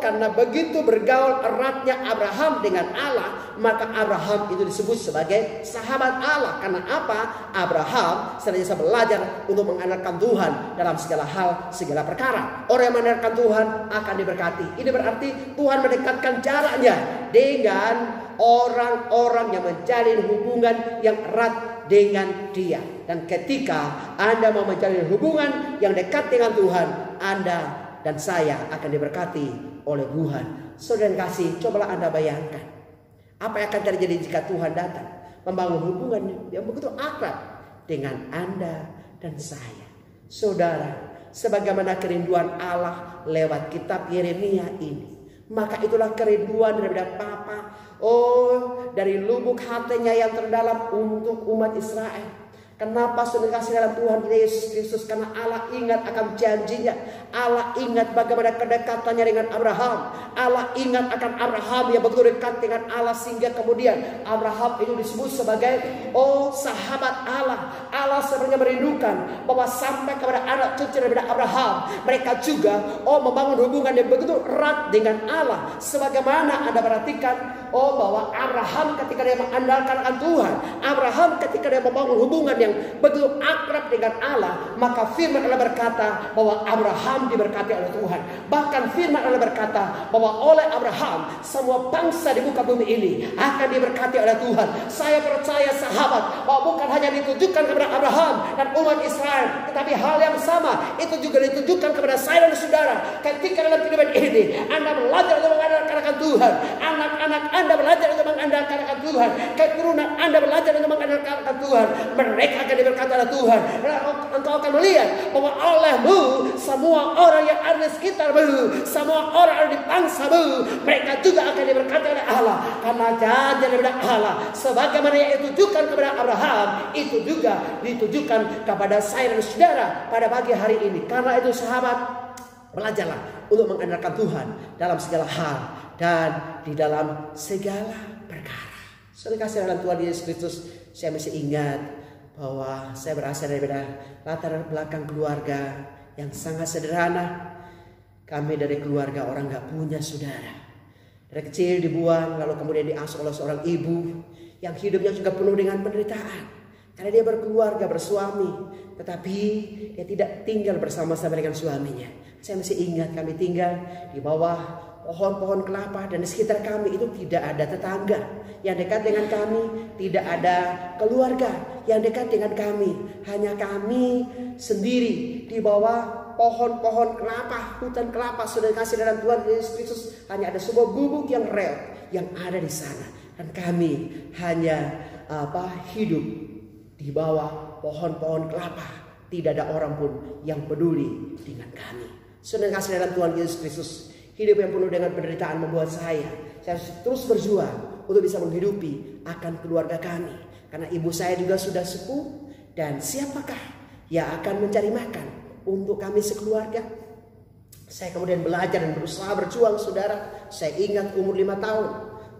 Speaker 1: karena begitu bergaul eratnya Abraham dengan Allah, maka Abraham itu disebut sebagai sahabat Allah. Karena apa? Abraham senantiasa belajar untuk mengandalkan Tuhan dalam segala hal, segala perkara. Orang yang mengandalkan Tuhan akan diberkati. Ini berarti Tuhan mendekatkan jaraknya dengan orang-orang yang menjalin hubungan yang erat dengan Dia. Dan ketika Anda mau menjalin hubungan yang dekat dengan Tuhan, Anda dan saya akan diberkati oleh Tuhan. Saudara yang kasih, cobalah Anda bayangkan apa yang akan terjadi jika Tuhan datang membangun hubungan yang begitu akrab dengan Anda dan saya. Saudara, sebagaimana kerinduan Allah lewat kitab Yeremia ini, Maka itulah kerinduan daripada Papa, dari lubuk hatinya yang terdalam untuk umat Israel. Kenapa saudara kasih dalam Tuhan kita Yesus Kristus? Karena Allah ingat akan janjinya. Allah ingat bagaimana kedekatannya dengan Abraham. Allah ingat akan Abraham yang begitu dekat dengan Allah, sehingga kemudian Abraham itu disebut sebagai sahabat Allah. Allah sebenarnya merindukan bahwa sampai kepada anak cucu daripada Abraham, mereka juga membangun hubungan yang begitu erat dengan Allah. Sebagaimana Anda perhatikan bahwa Abraham ketika dia mengandalkan akan Tuhan, Abraham ketika dia membangun hubungan yang begitu akrab dengan Allah, maka firman Allah berkata bahwa Abraham diberkati oleh Tuhan. Bahkan firman Allah berkata bahwa oleh Abraham semua bangsa di muka bumi ini akan diberkati oleh Tuhan. Saya percaya sahabat bahwa bukan hanya ditujukan kepada Abraham dan umat Israel, tetapi hal yang sama itu juga ditujukan kepada saya dan saudara. Ketika dalam kehidupan ini Anda belajar untuk mengandalkan Tuhan, anak-anak Anda belajar untuk mengandalkan Tuhan, keturunan Anda belajar untuk mengandalkan Tuhan, mereka akan diberkati oleh Tuhan. Engkau akan melihat bahwa olehmu semua orang yang ada di sekitarmu, semua orang yang ada di bangsamu, mereka juga akan diberkati oleh Allah. Karena janji daripada Allah, sebagaimana yang ditujukan kepada Abraham, itu juga ditujukan kepada saya dan saudara pada pagi hari ini. Karena itu sahabat, belajarlah untuk mengandalkan Tuhan dalam segala hal dan di dalam segala perkara. Saudara kasih dalam Tuhan Yesus Kristus, saya masih ingat bahwa saya berasal daripada latar belakang keluarga yang sangat sederhana. Kami dari keluarga orang gak punya saudara. Dari kecil dibuang, lalu kemudian diasuh oleh seorang ibu yang hidupnya juga penuh dengan penderitaan. Karena dia berkeluarga, bersuami, tetapi dia tidak tinggal bersama-sama dengan suaminya. Saya masih ingat kami tinggal di bawah pohon-pohon kelapa, dan di sekitar kami itu tidak ada tetangga yang dekat dengan kami, tidak ada keluarga yang dekat dengan kami, hanya kami sendiri di bawah pohon-pohon kelapa, hutan kelapa. Sudah kasih dalam Tuhan Yesus Kristus, hanya ada sebuah gubuk yang reot yang ada di sana, dan kami hanya hidup di bawah pohon-pohon kelapa. Tidak ada orang pun yang peduli dengan kami. Sudah kasih dalam Tuhan Yesus Kristus, hidup yang penuh dengan penderitaan membuat saya terus berjuang untuk bisa menghidupi akan keluarga kami. Karena ibu saya juga sudah sepuh, dan siapakah yang akan mencari makan untuk kami sekeluarga? Saya kemudian belajar dan berusaha berjuang, saudara. Saya ingat umur 5 tahun,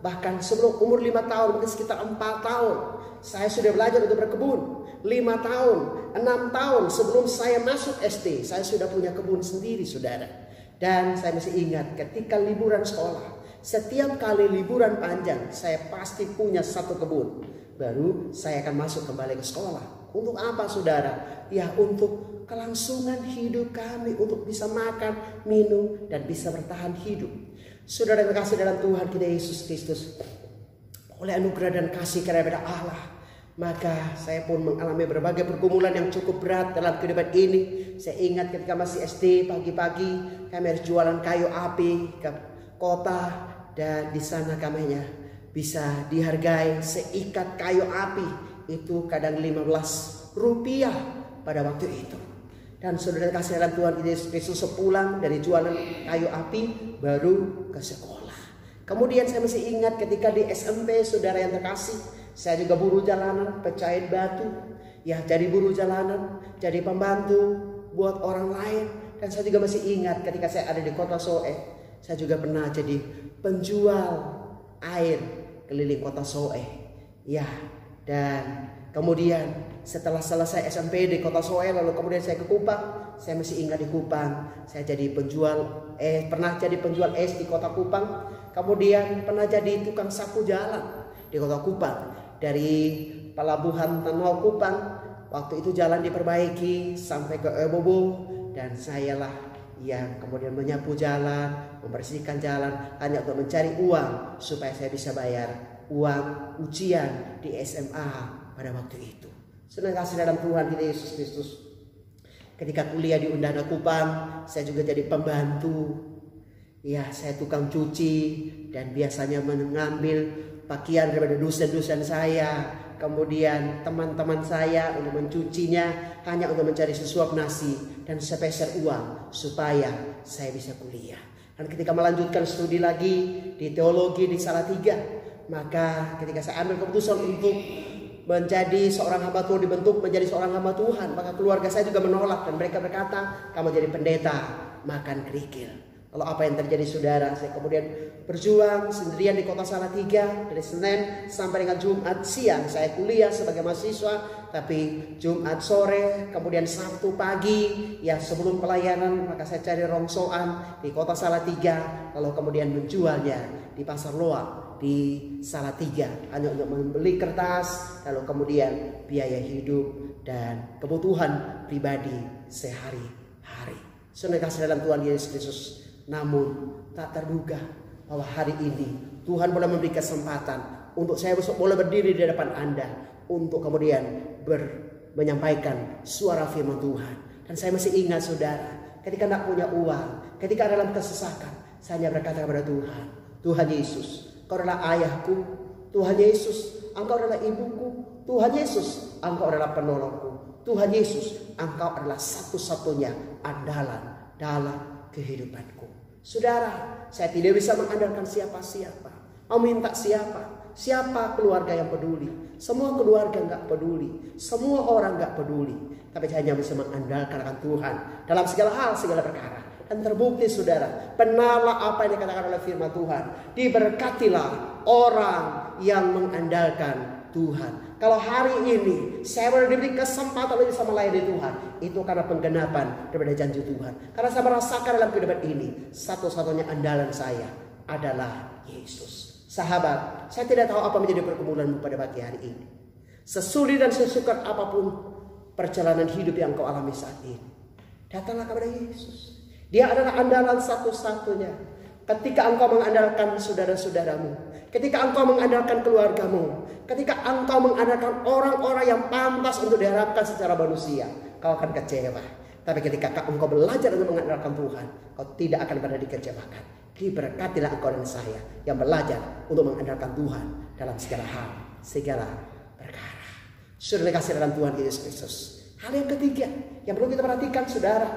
Speaker 1: bahkan sebelum umur 5 tahun, mungkin sekitar 4 tahun, saya sudah belajar untuk berkebun. 5 tahun, 6 tahun sebelum saya masuk SD, saya sudah punya kebun sendiri, saudara. Dan saya masih ingat ketika liburan sekolah, setiap kali liburan panjang, saya pasti punya satu kebun. Baru saya akan masuk kembali ke sekolah. Untuk apa, saudara? Ya, untuk kelangsungan hidup kami, untuk bisa makan, minum, dan bisa bertahan hidup. Saudara yang kasih dalam Tuhan kita Yesus Kristus, oleh anugerah dan kasih daripada Allah, maka saya pun mengalami berbagai pergumulan yang cukup berat dalam kehidupan ini. Saya ingat ketika masih SD, pagi-pagi kami harus jualan kayu api ke kota, dan di sana kami hanya bisa dihargai seikat kayu api itu kadang 15 rupiah pada waktu itu. Dan saudara kasih dalam Tuhan Yesus Kristus, sepulang dari jualan kayu api baru ke sekolah. Kemudian saya masih ingat ketika di SMP, saudara yang terkasih, saya juga buruh jalanan, pecahin batu. Ya, jadi buruh jalanan, jadi pembantu buat orang lain. Dan saya juga masih ingat ketika saya ada di kota Soe, saya juga pernah jadi penjual air keliling kota Soe. Ya, dan kemudian setelah selesai SMP di kota Soe, lalu kemudian saya ke Kupang. Saya masih ingat di Kupang, saya jadi penjual pernah jadi penjual es di kota Kupang. Kemudian pernah jadi tukang sapu jalan di kota Kupang. Dari pelabuhan Tanau Kupang, waktu itu jalan diperbaiki sampai ke Ebobo, dan sayalah yang kemudian menyapu jalan, membersihkan jalan hanya untuk mencari uang supaya saya bisa bayar uang ujian di SMA pada waktu itu. Senang kasih dalam Tuhan kita Yesus Kristus. Ketika kuliah di Undana Kupang, saya juga jadi pembantu. Ya, saya tukang cuci dan biasanya mengambil pakaian daripada dosen-dosen saya, kemudian teman-teman saya untuk mencucinya hanya untuk mencari sesuap nasi dan sepeser uang supaya saya bisa kuliah. Dan ketika melanjutkan studi lagi di teologi di Salatiga, maka ketika saya ambil keputusan untuk menjadi seorang hamba Tuhan, dibentuk menjadi seorang hamba Tuhan, maka keluarga saya juga menolak dan mereka berkata, kamu jadi pendeta makan kerikil. Lalu apa yang terjadi saudara? Saya kemudian berjuang sendirian di kota Salatiga dari Senin sampai dengan Jumat siang. Saya kuliah sebagai mahasiswa, tapi Jumat sore, kemudian Sabtu pagi, ya sebelum pelayanan, maka saya cari rongsoan di kota Salatiga, lalu kemudian menjualnya di Pasar Loak di Salatiga, hanya untuk membeli kertas, lalu kemudian biaya hidup dan kebutuhan pribadi sehari-hari. Saudara kasih dalam Tuhan Yesus Kristus, namun tak terduga bahwa hari ini Tuhan boleh memberi kesempatan untuk saya boleh berdiri di hadapan Anda untuk kemudian menyampaikan suara firman Tuhan. Dan saya masih ingat saudara, ketika tidak punya uang, ketika dalam kesesakan, saya hanya berkata kepada Tuhan, Tuhan Yesus, Engkau adalah ayahku, Tuhan Yesus, Engkau adalah ibuku, Tuhan Yesus, Engkau adalah penolongku, Tuhan Yesus, Engkau adalah satu-satunya andalan dalam kehidupanku. Saudara, saya tidak bisa mengandalkan siapa-siapa. Mau minta siapa? Siapa keluarga yang peduli? Semua keluarga nggak peduli. Semua orang nggak peduli. Tapi saya hanya bisa mengandalkan akan Tuhan dalam segala hal, segala perkara. Dan terbukti saudara, benarlah apa yang dikatakan oleh firman Tuhan. Diberkatilah orang yang mengandalkan Tuhan. Kalau hari ini saya boleh diberi kesempatan lebih sama melayani Tuhan, itu karena penggenapan daripada janji Tuhan. Karena saya merasakan dalam kehidupan ini, satu-satunya andalan saya adalah Yesus. Sahabat, saya tidak tahu apa menjadi pergumulanmu pada pagi hari ini. Sesulit dan sesukar apapun perjalanan hidup yang kau alami saat ini, datanglah kepada Yesus. Dia adalah andalan satu-satunya. Ketika engkau mengandalkan saudara-saudaramu, ketika engkau mengandalkan keluargamu, ketika engkau mengandalkan orang-orang yang pantas untuk diharapkan secara manusia, kau akan kecewa. Tapi ketika engkau belajar untuk mengandalkan Tuhan, kau tidak akan pernah dikecewakan. Diberkatilah engkau dan saya yang belajar untuk mengandalkan Tuhan dalam segala hal, segala perkara. Sudah dikasih dalam Tuhan Yesus Kristus. Hal yang ketiga yang perlu kita perhatikan saudara,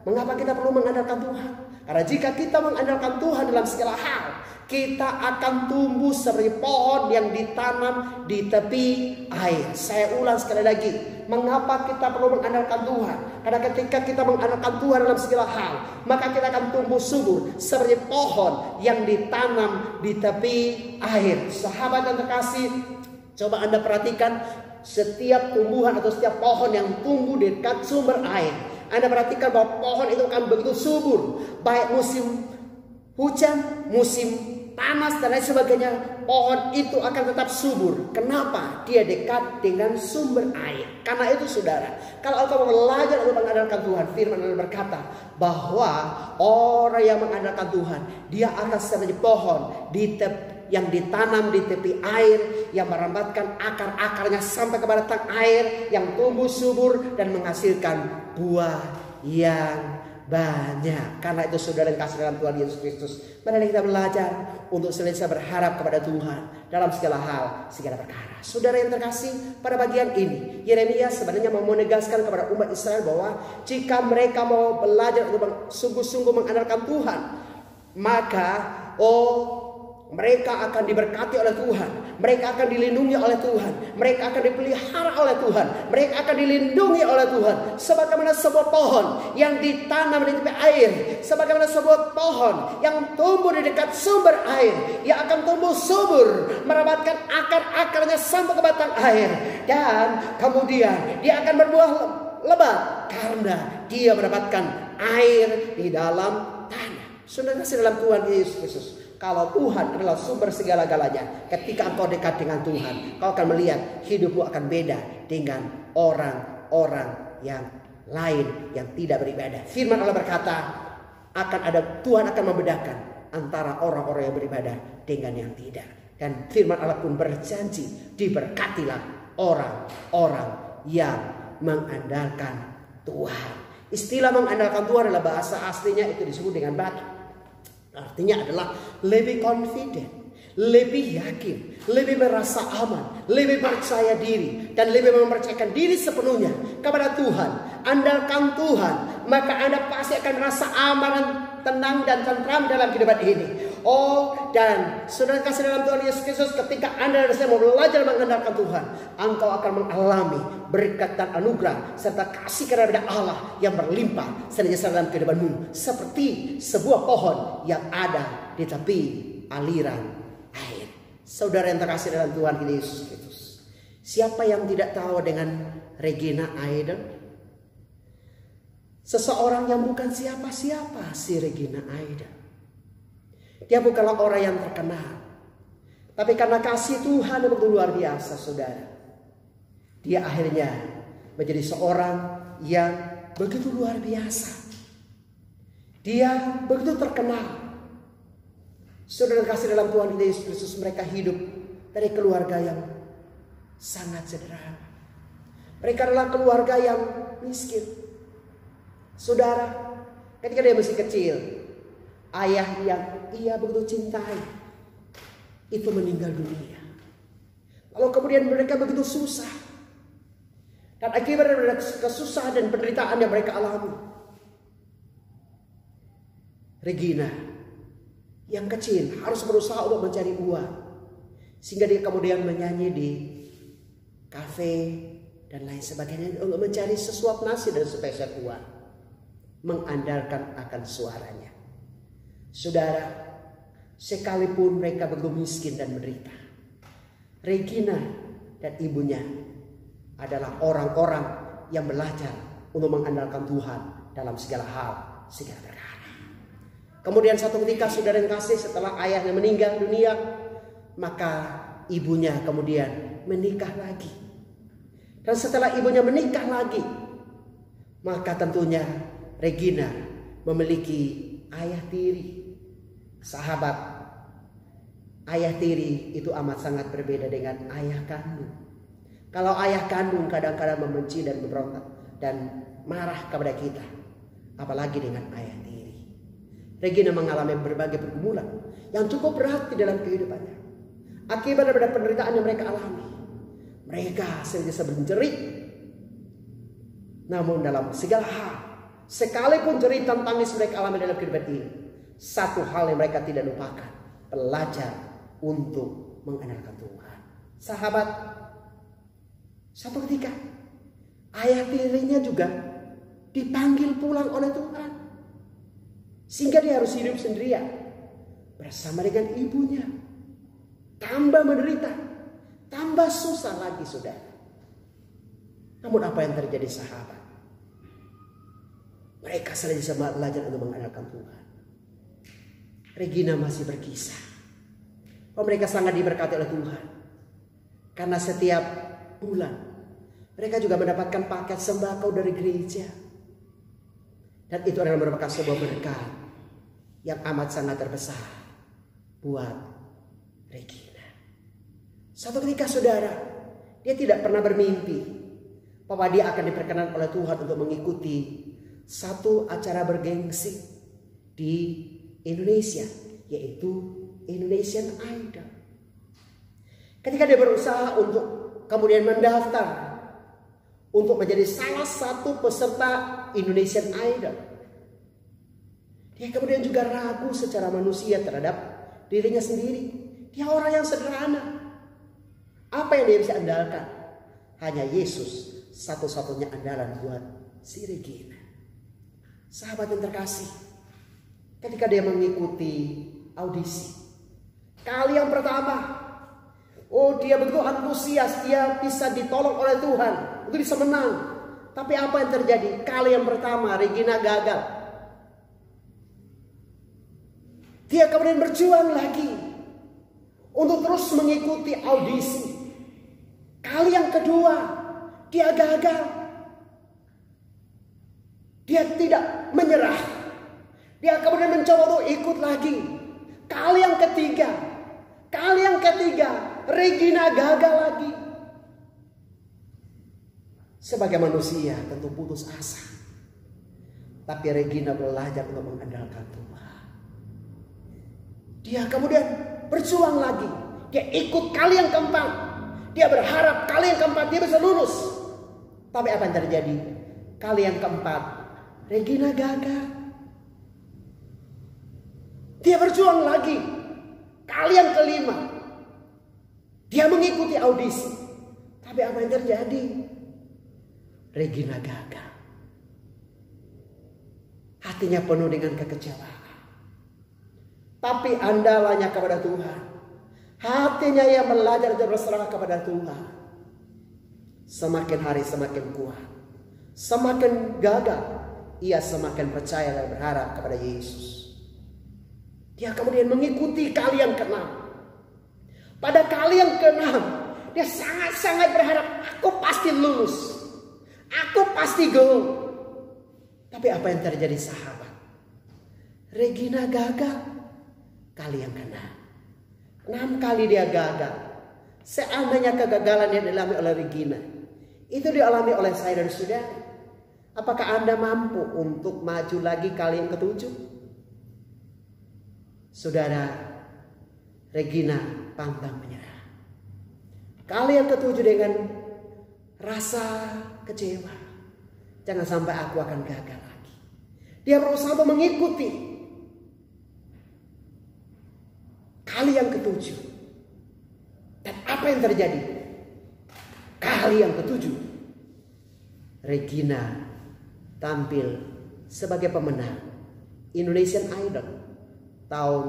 Speaker 1: mengapa kita perlu mengandalkan Tuhan? Karena jika kita mengandalkan Tuhan dalam segala hal, kita akan tumbuh seperti pohon yang ditanam di tepi air. Saya ulang sekali lagi, mengapa kita perlu mengandalkan Tuhan? Karena ketika kita mengandalkan Tuhan dalam segala hal, maka kita akan tumbuh subur seperti pohon yang ditanam di tepi air. Sahabat yang terkasih, coba Anda perhatikan setiap tumbuhan atau setiap pohon yang tumbuh di dekat sumber air. Anda perhatikan bahwa pohon itu akan begitu subur, baik musim hujan, musim panas dan lain sebagainya, pohon itu akan tetap subur. Kenapa? Dia dekat dengan sumber air. Karena itu saudara, kalau engkau belajar untuk mengandalkan Tuhan, firman Allah berkata bahwa orang yang mengandalkan Tuhan, dia akan seperti pohon yang ditanam di tepi air, yang merambatkan akar-akarnya sampai kepada tang air, yang tumbuh subur dan menghasilkan buah yang banyak. Karena itu saudara yang kasih dalam Tuhan Yesus Kristus, mari kita belajar untuk senantiasa berharap kepada Tuhan dalam segala hal, segala perkara. Saudara yang terkasih, pada bagian ini Yeremia sebenarnya mau menegaskan kepada umat Israel bahwa jika mereka mau belajar untuk sungguh-sungguh mengandalkan Tuhan, maka mereka akan diberkati oleh Tuhan. Mereka akan dilindungi oleh Tuhan. Mereka akan dipelihara oleh Tuhan. Mereka akan dilindungi oleh Tuhan. Sebagaimana sebuah pohon yang ditanam di tepi air. Sebagaimana sebuah pohon yang tumbuh di dekat sumber air. Yang akan tumbuh subur. Merambatkan akar-akarnya sampai ke batang air. Dan kemudian dia akan berbuah lebat. Karena dia mendapatkan air di dalam tanah. Sudah kasih dalam Tuhan Yesus Kristus. Kalau Tuhan adalah sumber segala-galanya, ketika engkau dekat dengan Tuhan, kau akan melihat hidupmu akan beda dengan orang-orang yang lain yang tidak beribadah. Firman Allah berkata, Tuhan akan membedakan antara orang-orang yang beribadah dengan yang tidak. Dan firman Allah pun berjanji, diberkatilah orang-orang yang mengandalkan Tuhan. Istilah mengandalkan Tuhan adalah bahasa aslinya itu disebut dengan batu. Artinya adalah lebih confident, lebih yakin, lebih merasa aman, lebih percaya diri, dan lebih mempercayakan diri sepenuhnya kepada Tuhan, andalkan Tuhan, maka Anda pasti akan merasa aman, tenang, dan tentram dalam kehidupan ini. Oh, dan saudara kasih dalam Tuhan Yesus Kristus, ketika Anda dan saya mau belajar mengandalkan Tuhan, engkau akan mengalami berkat dan anugerah serta kasih karunia Allah yang berlimpah senantiasa dalam kehidupanmu, seperti sebuah pohon yang ada di tepi aliran air. Saudara yang terkasih dalam Tuhan Yesus Kristus, siapa yang tidak tahu dengan Regina Aiden? Seseorang yang bukan siapa-siapa si Regina Aiden. Dia bukanlah orang yang terkenal, tapi karena kasih Tuhan yang begitu luar biasa, saudara, dia akhirnya menjadi seorang yang begitu luar biasa. Dia begitu terkenal. Saudara kasih dalam Tuhan Yesus Kristus, mereka hidup dari keluarga yang sangat sederhana. Mereka adalah keluarga yang miskin. Saudara, ketika dia masih kecil, ayah yang ia begitu cintai itu meninggal dunia. Lalu kemudian mereka begitu susah. Dan akibat dari kesusahan dan penderitaan yang mereka alami, Regina yang kecil harus berusaha untuk mencari uang, sehingga dia kemudian menyanyi di kafe dan lain sebagainya untuk mencari sesuap nasi dan sepeser uang, mengandalkan akan suaranya. Saudara, sekalipun mereka begitu miskin dan menderita, Regina dan ibunya adalah orang-orang yang belajar untuk mengandalkan Tuhan dalam segala hal, segala perkara. Kemudian satu ketika, saudara yang kasih, setelah ayahnya meninggal dunia, maka ibunya kemudian menikah lagi. Dan setelah ibunya menikah lagi, maka tentunya Regina memiliki ayah tiri. Sahabat, ayah tiri itu amat sangat berbeda dengan ayah kandung. Kalau ayah kandung kadang-kadang membenci dan memberontak dan marah kepada kita, apalagi dengan ayah tiri. Regina mengalami berbagai pergumulan yang cukup berat di dalam kehidupannya. Akibat daripada penderitaan yang mereka alami, mereka senantiasa menjerit. Namun dalam segala hal, sekalipun jeritan tangis mereka alami dalam kehidupan ini, satu hal yang mereka tidak lupakan, belajar untuk mengandalkan Tuhan. Sahabat, satu ketika ayah tirinya juga dipanggil pulang oleh Tuhan, sehingga dia harus hidup sendirian bersama dengan ibunya. Tambah menderita, tambah susah lagi, saudara. Namun apa yang terjadi, sahabat? Mereka senantiasa belajar untuk mengandalkan Tuhan. Regina masih berkisah bahwa mereka sangat diberkati oleh Tuhan, karena setiap bulan mereka juga mendapatkan paket sembako dari gereja, dan itu adalah merupakan sebuah berkat yang amat sangat terbesar buat Regina. Satu ketika, saudara, dia tidak pernah bermimpi bahwa dia akan diperkenan oleh Tuhan untuk mengikuti satu acara bergengsi di Indonesia, yaitu Indonesian Idol. Ketika dia berusaha untuk kemudian mendaftar untuk menjadi salah satu peserta Indonesian Idol, dia kemudian juga ragu secara manusia terhadap dirinya sendiri. Dia orang yang sederhana. Apa yang dia bisa andalkan? Hanya Yesus, satu-satunya andalan buat si Regina. Sahabat yang terkasih, ketika dia mengikuti audisi kali yang pertama, dia begitu antusias, dia bisa ditolong oleh Tuhan, itu bisa menang. Tapi apa yang terjadi? Kali yang pertama Regina gagal. Dia kemudian berjuang lagi untuk terus mengikuti audisi. Kali yang kedua dia gagal. Dia tidak menyerah. Dia kemudian mencoba untuk ikut lagi. Kali yang ketiga, Regina gagal lagi. Sebagai manusia tentu putus asa. Tapi Regina belajar untuk mengandalkan Tuhan. Dia kemudian berjuang lagi. Dia ikut kali yang keempat. Dia berharap kali yang keempat dia bisa lulus. Tapi apa yang terjadi? Kali yang keempat, Regina gagal. Dia berjuang lagi. Kali yang kelima, dia mengikuti audisi. Tapi apa yang terjadi? Regina gagal. Hatinya penuh dengan kekecewaan. Tapi andalanya kepada Tuhan. Hatinya yang belajar dan berserah kepada Tuhan. Semakin hari semakin kuat. Semakin gagal, ia semakin percaya dan berharap kepada Yesus. Dia kemudian mengikuti kali yang ke-6. Pada kali yang ke-6, dia sangat-sangat berharap, aku pasti lulus. Aku pasti go. Tapi apa yang terjadi sahabat? Regina gagal. Kali yang ke-6. 6 kali dia gagal. Seandainya kegagalan yang dialami oleh Regina, itu dialami oleh saya dan saudara. Apakah Anda mampu untuk maju lagi kali yang ke-7? Saudara, Regina pantang menyerah. Kali yang ke-7 dengan rasa kecewa. Jangan sampai aku akan gagal lagi. Dia berusaha untuk mengikuti kali yang ke-7. Dan apa yang terjadi? Kali yang ke-7, Regina tampil sebagai pemenang Indonesian Idol tahun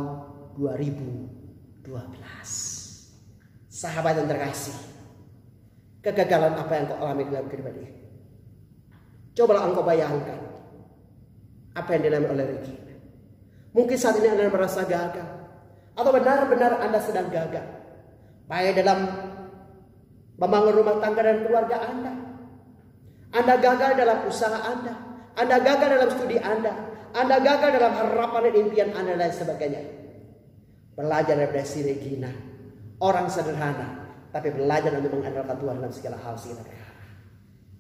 Speaker 1: 2012. Sahabat yang terkasih, kegagalan apa yang kau alami dalam kehidupan ini? Cobalah engkau bayangkan apa yang dialami oleh Regina. Mungkin saat ini Anda merasa gagal, atau benar-benar Anda sedang gagal, baik dalam membangun rumah tangga dan keluarga Anda. Anda gagal dalam usaha Anda. Anda gagal dalam studi Anda. Anda gagal dalam harapan dan impian Anda dan sebagainya. Belajar dari si Regina. Orang sederhana, tapi belajar untuk mengandalkan Tuhan dalam segala hal, segala perkara.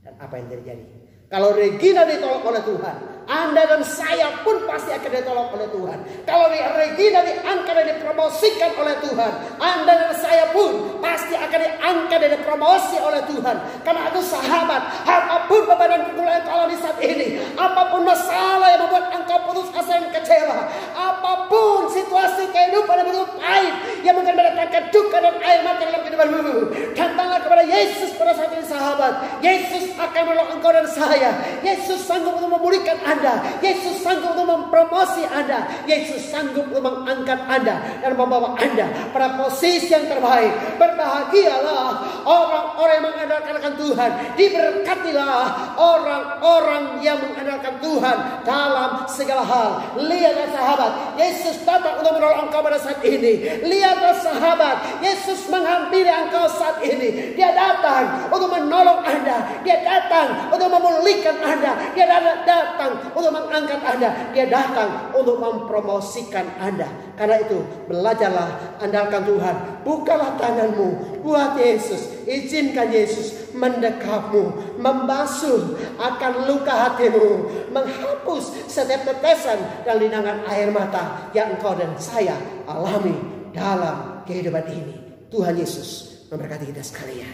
Speaker 1: Dan apa yang terjadi? Kalau Regina ditolong oleh Tuhan, Anda dan saya pun pasti akan ditolong oleh Tuhan. Kalau Regina diangkat dan dipromosikan oleh Tuhan, Anda dan saya pun pasti akan diangkat dan dipromosi oleh Tuhan. Karena itu sahabat, apapun beban dan pergumulan yang kau alami saat ini, apapun masalah yang membuat engkau putus asa dan kecewa, apapun situasi kehidupan yang begitu pahit yang mungkin mendatangkan duka dan air mata dalam kehidupanmu, datanglah kepada Yesus pada saat ini sahabat. Yesus akan menolong engkau dan saya. Yesus sanggup untuk memulihkan Anda. Yesus sanggup untuk mempromosi Anda. Yesus sanggup untuk mengangkat Anda dan membawa Anda pada posisi yang terbaik. Berbahagialah orang-orang yang mengandalkan Tuhan. Diberkatilah orang-orang yang mengandalkan Tuhan dalam segala hal. Lihatlah sahabat, Yesus datang untuk menolong engkau pada saat ini. Lihatlah sahabat, Yesus menghampiri engkau saat ini. Dia datang untuk menolong Anda. Dia datang untuk memulihkan Anda. Dia datang untuk mengangkat Anda. Dia datang untuk mempromosikan Anda. Karena itu belajarlah andalkan Tuhan. Bukalah tanganmu buat Yesus. Izinkan Yesus mendekapmu, membasuh akan luka hatimu, menghapus setiap tetesan dan linangan air mata yang engkau dan saya alami dalam kehidupan ini. Tuhan Yesus memberkati kita sekalian.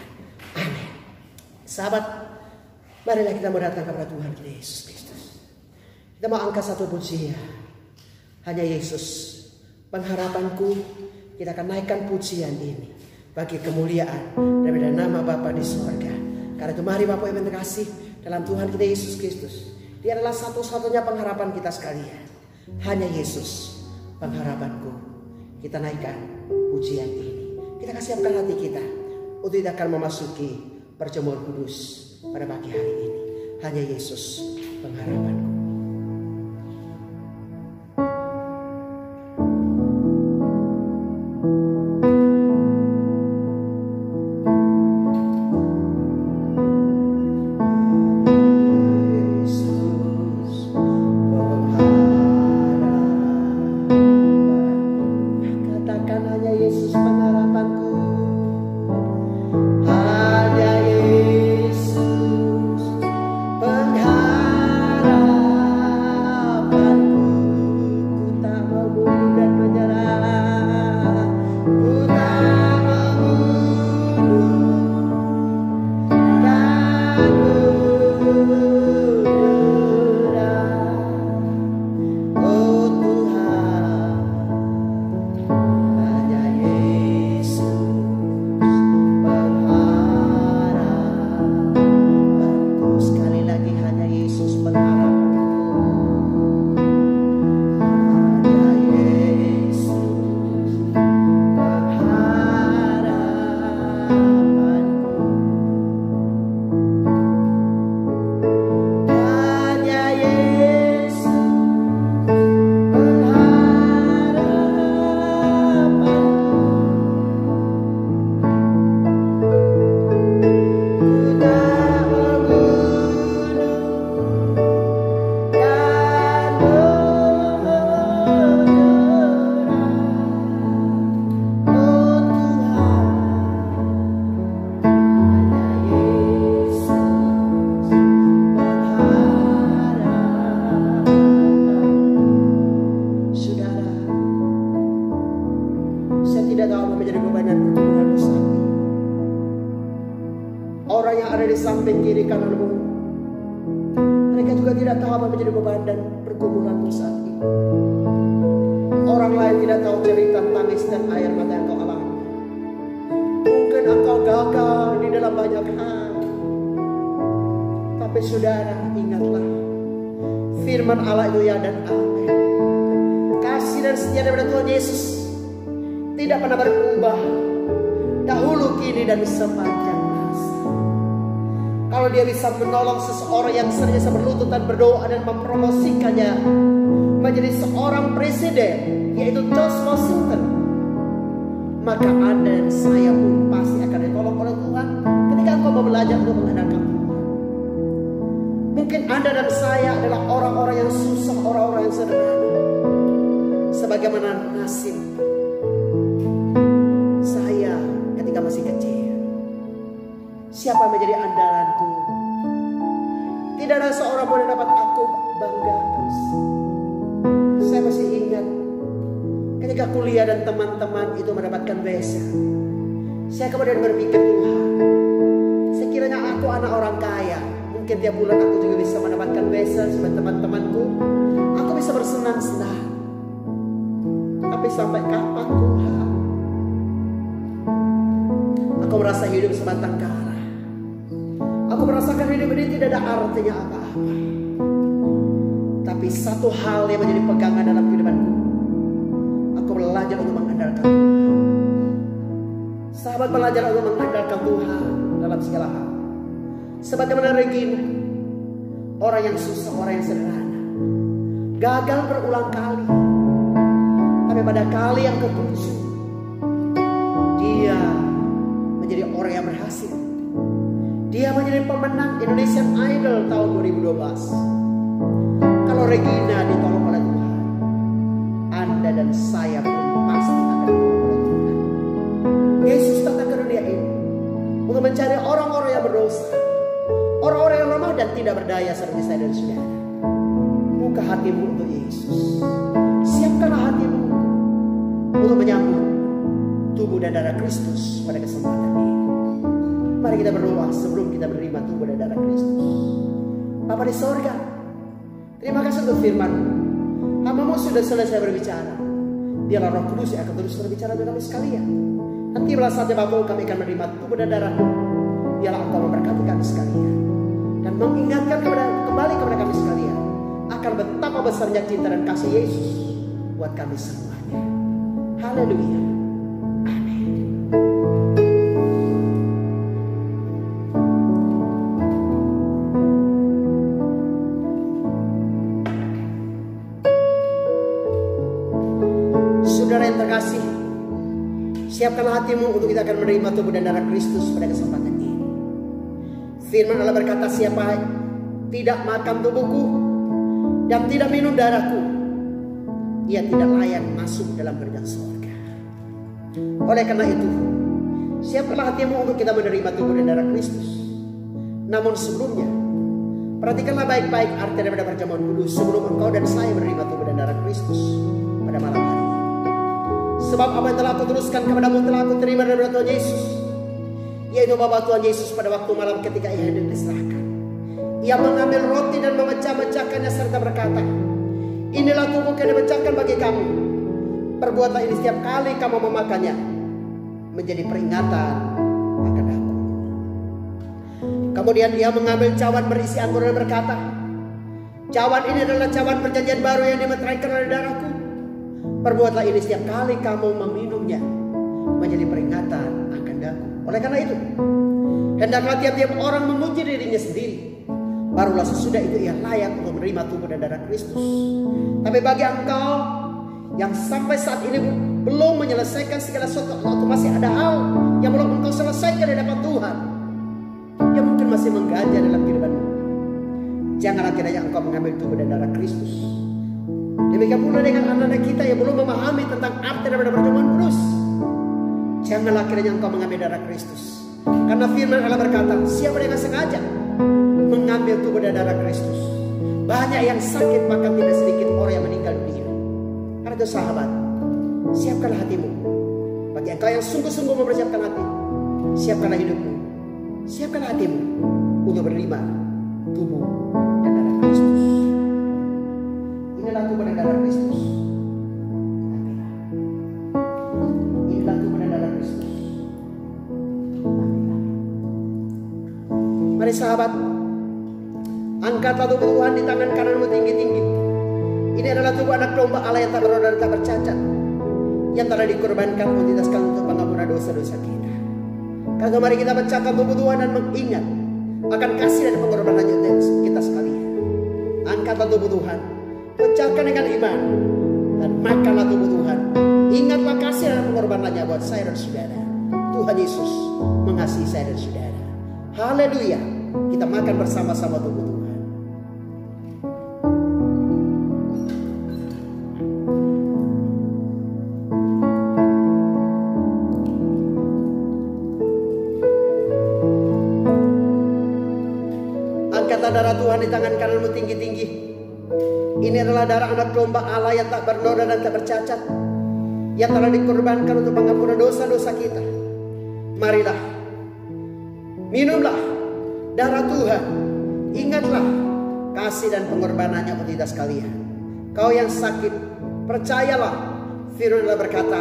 Speaker 1: Amin. Sahabat, marilah kita mendatang kepada Tuhan kita Yesus Kristus. Kita mau angkat satu pujian. Hanya Yesus pengharapanku. Kita akan naikkan pujian ini bagi kemuliaan daripada nama Bapa di surga. Karena itu mari Bapak yang terkasih dalam Tuhan kita Yesus Kristus. Dia adalah satu-satunya pengharapan kita sekalian. Hanya Yesus pengharapanku. Kita naikkan pujian ini. Kita siapkan hati kita untuk kita akan memasuki perjamuan kudus pada pagi hari ini. Hanya Yesus pengharapanku.
Speaker 2: Hanya Yesus pengharapan.
Speaker 1: samping kiri kananmu. Mereka juga tidak tahu apa menjadi beban dan pergumulanmu saat ini. Orang lain tidak tahu cerita tangis dan air mata yang kau alami. Mungkin engkau gagal di dalam banyak hal. Tapi saudara, ingatlah firman Allah itu ya dan amin. Kasih dan setia daripada Tuhan Yesus tidak pernah berubah, dahulu, kini, dan sepanjang masa. Kalau dia bisa menolong seseorang yang senantiasa berlutut dan berdoa dan mempromosikannya menjadi seorang presiden, yaitu George Washington, maka Anda dan saya pun pasti akan ditolong oleh Tuhan ketika engkau mau belajar untuk mengandalkan Tuhan. Mungkin Anda dan saya adalah orang-orang yang susah, orang-orang yang sederhana. Sebagaimana nasib saya ketika masih kecil. Siapa menjadi andalanku? Tidak ada seorang pun yang dapat aku banggakan. Saya masih ingat ketika kuliah dan teman-teman itu mendapatkan beasiswa. Saya kemudian berpikir, Tuhan, sekiranya aku anak orang kaya, mungkin tiap bulan aku juga bisa mendapatkan beasiswa seperti teman-temanku. Aku bisa bersenang-senang. Tapi sampai kapan, Tuhan? Aku merasa hidup sebatang kara. Aku merasakan hidup ini tidak ada artinya apa-apa. Tapi satu hal yang menjadi pegangan dalam kehidupanku, aku belajar untuk mengandalkan Tuhan. Sahabat, belajar untuk mengandalkan Tuhan dalam segala hal. Sebagaimana Regina, orang yang susah, orang yang sederhana, gagal berulang kali. Tapi pada kali yang ketujuh, dia menjadi orang yang berhasil. Dia menjadi pemenang Indonesian Idol tahun 2012. Kalau Regina ditolong oleh Tuhan, Anda dan saya pun pasti akan ditolong oleh Tuhan. Yesus datang ke dunia ini untuk mencari orang-orang yang berdosa, orang-orang yang lemah dan tidak berdaya seperti saya dan saudara. Buka hatimu untuk Yesus. Siapkanlah hatimu untuk menyambut tubuh dan darah Kristus pada kesempatan ini. Mari kita berdoa sebelum kita menerima tubuh dan darah Kristus. Bapa di sorga, terima kasih untuk firman-Mu. Hamba-Mu sudah selesai berbicara. Biarlah Roh Kudus yang akan terus berbicara dengan kami sekalian. Nanti pada saatnya Bapa, kami akan menerima tubuh dan darah-Mu. Biarlah Engkau memberkati kami sekalian dan mengingatkan kembali kepada kami sekalian akan betapa besarnya cinta dan kasih Yesus buat kami semuanya. Haleluya. Amin. Saudara yang terkasih, siapkanlah hatimu untuk kita akan menerima tubuh dan darah Kristus pada kesempatan ini. Firman Allah berkata, siapa tidak makan tubuhku dan tidak minum darahku, ia tidak layak masuk dalam kerajaan surga. Oleh karena itu, siapkanlah hatimu untuk kita menerima tubuh dan darah Kristus. Namun sebelumnya, perhatikanlah baik-baik arti daripada perjamuan kudus sebelum engkau dan saya menerima tubuh dan darah Kristus pada malam hari ini. Sebab apa yang telah aku teruskan kepadamu telah aku terima daripada Tuhan Yesus, yaitu bahwa Tuhan Yesus pada waktu malam ketika ia hendak diserahkan, ia mengambil roti dan memecah-mecahkannya serta berkata, inilah tubuhku yang dipecahkan bagi kamu. Perbuatlah ini setiap kali kamu memakannya, menjadi peringatan akan aku. Kemudian dia mengambil cawan berisi anggur dan berkata, cawan ini adalah cawan perjanjian baru yang dimeteraikan oleh darahku. Perbuatlah ini setiap kali kamu meminumnya, menjadi peringatan akan aku. Oleh karena itu, hendaklah tiap-tiap orang menguji dirinya sendiri, barulah sesudah itu ia layak untuk menerima tubuh dan darah Kristus. Tapi bagi engkau yang sampai saat ini belum menyelesaikan segala sesuatu, atau masih ada hal yang belum engkau selesaikan di hadapan Tuhan, yang mungkin masih mengganjal dalam kehidupanmu, janganlah kiranya engkau mengambil tubuh dan darah Kristus. Demikian pula dengan anak-anak kita yang belum memahami tentang arti daripada perjamuan kudus, janganlah kiranya engkau mengambil darah Kristus. Karena firman Allah berkata, siapa dengan sengaja mengambil tubuh dan darah Kristus, banyak yang sakit bahkan tidak sedikit orang yang meninggal dunia. Karena itu sahabat, siapkanlah hatimu. Bagi engkau yang sungguh-sungguh mempersiapkan hati, siapkanlah hidupmu. Siapkan hatimu untuk menerima tubuh dan darah Kristus. Inilah tubuh dan darah Kristus. Inilah tubuh dan darah Kristus. Mari sahabat, angkatlah tubuh Tuhan di tangan kananmu tinggi-tinggi. Ini adalah tubuh anak domba Allah yang tak bernoda dan tak bercacat, yang telah dikorbankan untuk pengampunan dosa-dosa kita. Kagak mari kita pecahkan tubuh Tuhan dan mengingat akan kasih dan pengorbanan kita sekalian. Angkatlah tubuh Tuhan, pecahkan dengan iman, dan makanlah tubuh Tuhan. Ingatlah kasih dan pengorbanannya buat saya dan saudara. Tuhan Yesus mengasihi saya dan saudara. Haleluya. Kita makan bersama-sama tubuh Tuhan. Angkatlah darah Tuhan di tangan kananmu tinggi-tinggi. Ini adalah darah anak domba Allah yang tak bernoda dan tak bercacat, yang telah dikorbankan untuk pengampunan dosa-dosa kita. Marilah, minumlah darah Tuhan. Ingatlah kasih dan pengorbanannya untuk kita sekalian. Kau yang sakit, percayalah, firman Allah berkata,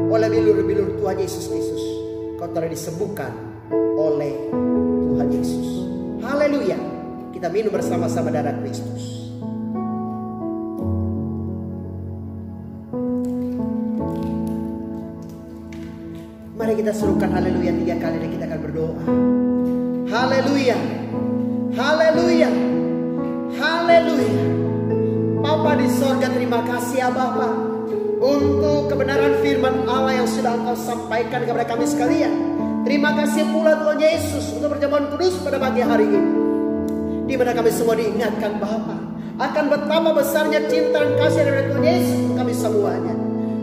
Speaker 1: oleh bilur-bilur Tuhan Yesus Kristus kau telah disembuhkan oleh Tuhan Yesus. Haleluya. Kita minum bersama-sama darah Kristus. Mari kita serukan haleluya 3 kali dan kita akan berdoa. Haleluya, haleluya, haleluya. Bapa di sorga, terima kasih ya Bapa, untuk kebenaran firman Allah yang sudah Engkau sampaikan kepada kami sekalian. Terima kasih pula Tuhan Yesus untuk perjamuan kudus pada pagi hari ini, di mana kami semua diingatkan Bapa akan betapa besarnya cinta dan kasih dari Tuhan Yesus untuk kami semuanya.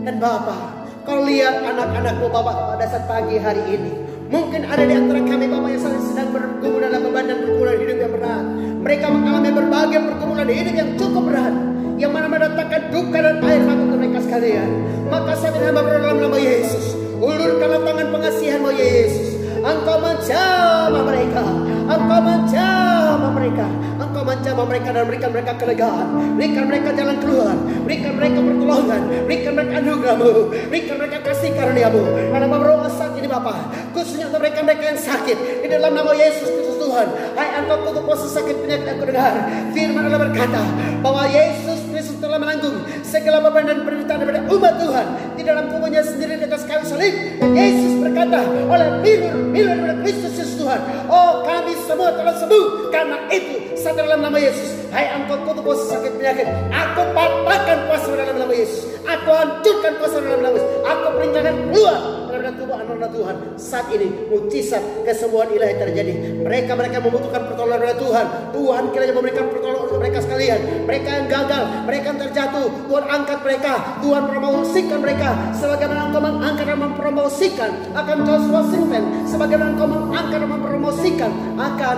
Speaker 1: Dan Bapa, Kau lihat anak-anak-Mu Bapa pada saat pagi hari ini. Mungkin ada di antara kami Bapak yang sedang bergumul dalam beban dan pergumulan hidup yang berat. Mereka mengalami berbagai pergumulan hidup yang cukup berat, yang mana mendatangkan duka dan air mata untuk mereka sekalian. Maka saya hamba dalam nama Yesus, ulurkanlah tangan pengasihan-Mu Yesus. Engkau menjamah mereka, Engkau menjamah mereka, Engkau menjamah mereka dan berikan mereka kelegaan, berikan mereka jalan keluar, berikan mereka pertolongan, berikan mereka anugerah-Mu, berikan mereka kasih karunia-Mu. Karena berdoa saat ini Bapa, khususnya untuk mereka yang sakit, di dalam nama Yesus Kristus Tuhan. Hai Engkau tutup kuasa sakit penyakit aku dengar. Firman Allah berkata bahwa Yesus Kristus telah menanggung segala beban dan penderitaan daripada umat Tuhan di dalam tubuhnya sendiri di atas kayu salib. Dan Yesus berkata, oleh bilur daripada Kristus Yesus Tuhan, oh kami semua telah sembuh. Karena itu saat dalam nama Yesus, hai Engkau tutup kuasa sakit penyakit, aku patahkan kuasa dalam nama Yesus, aku hancurkan kuasa dalam nama Yesus, aku perintahkan keluar daripada tubuh anak-anak Tuhan. Saat ini mujizat kesembuhan ilahi terjadi. Mereka membutuhkan pertolongan dari Tuhan. Tuhan kiranya memberikan pertolongan untuk mereka sekalian. Mereka yang gagal, mereka yang terjatuh, Tuhan angkat mereka, Tuhan promosikan mereka. Sebagaimana Engkau mengangkat dan mempromosikan akan George Washington, sebagaimana Engkau mengangkat dan mempromosikan akan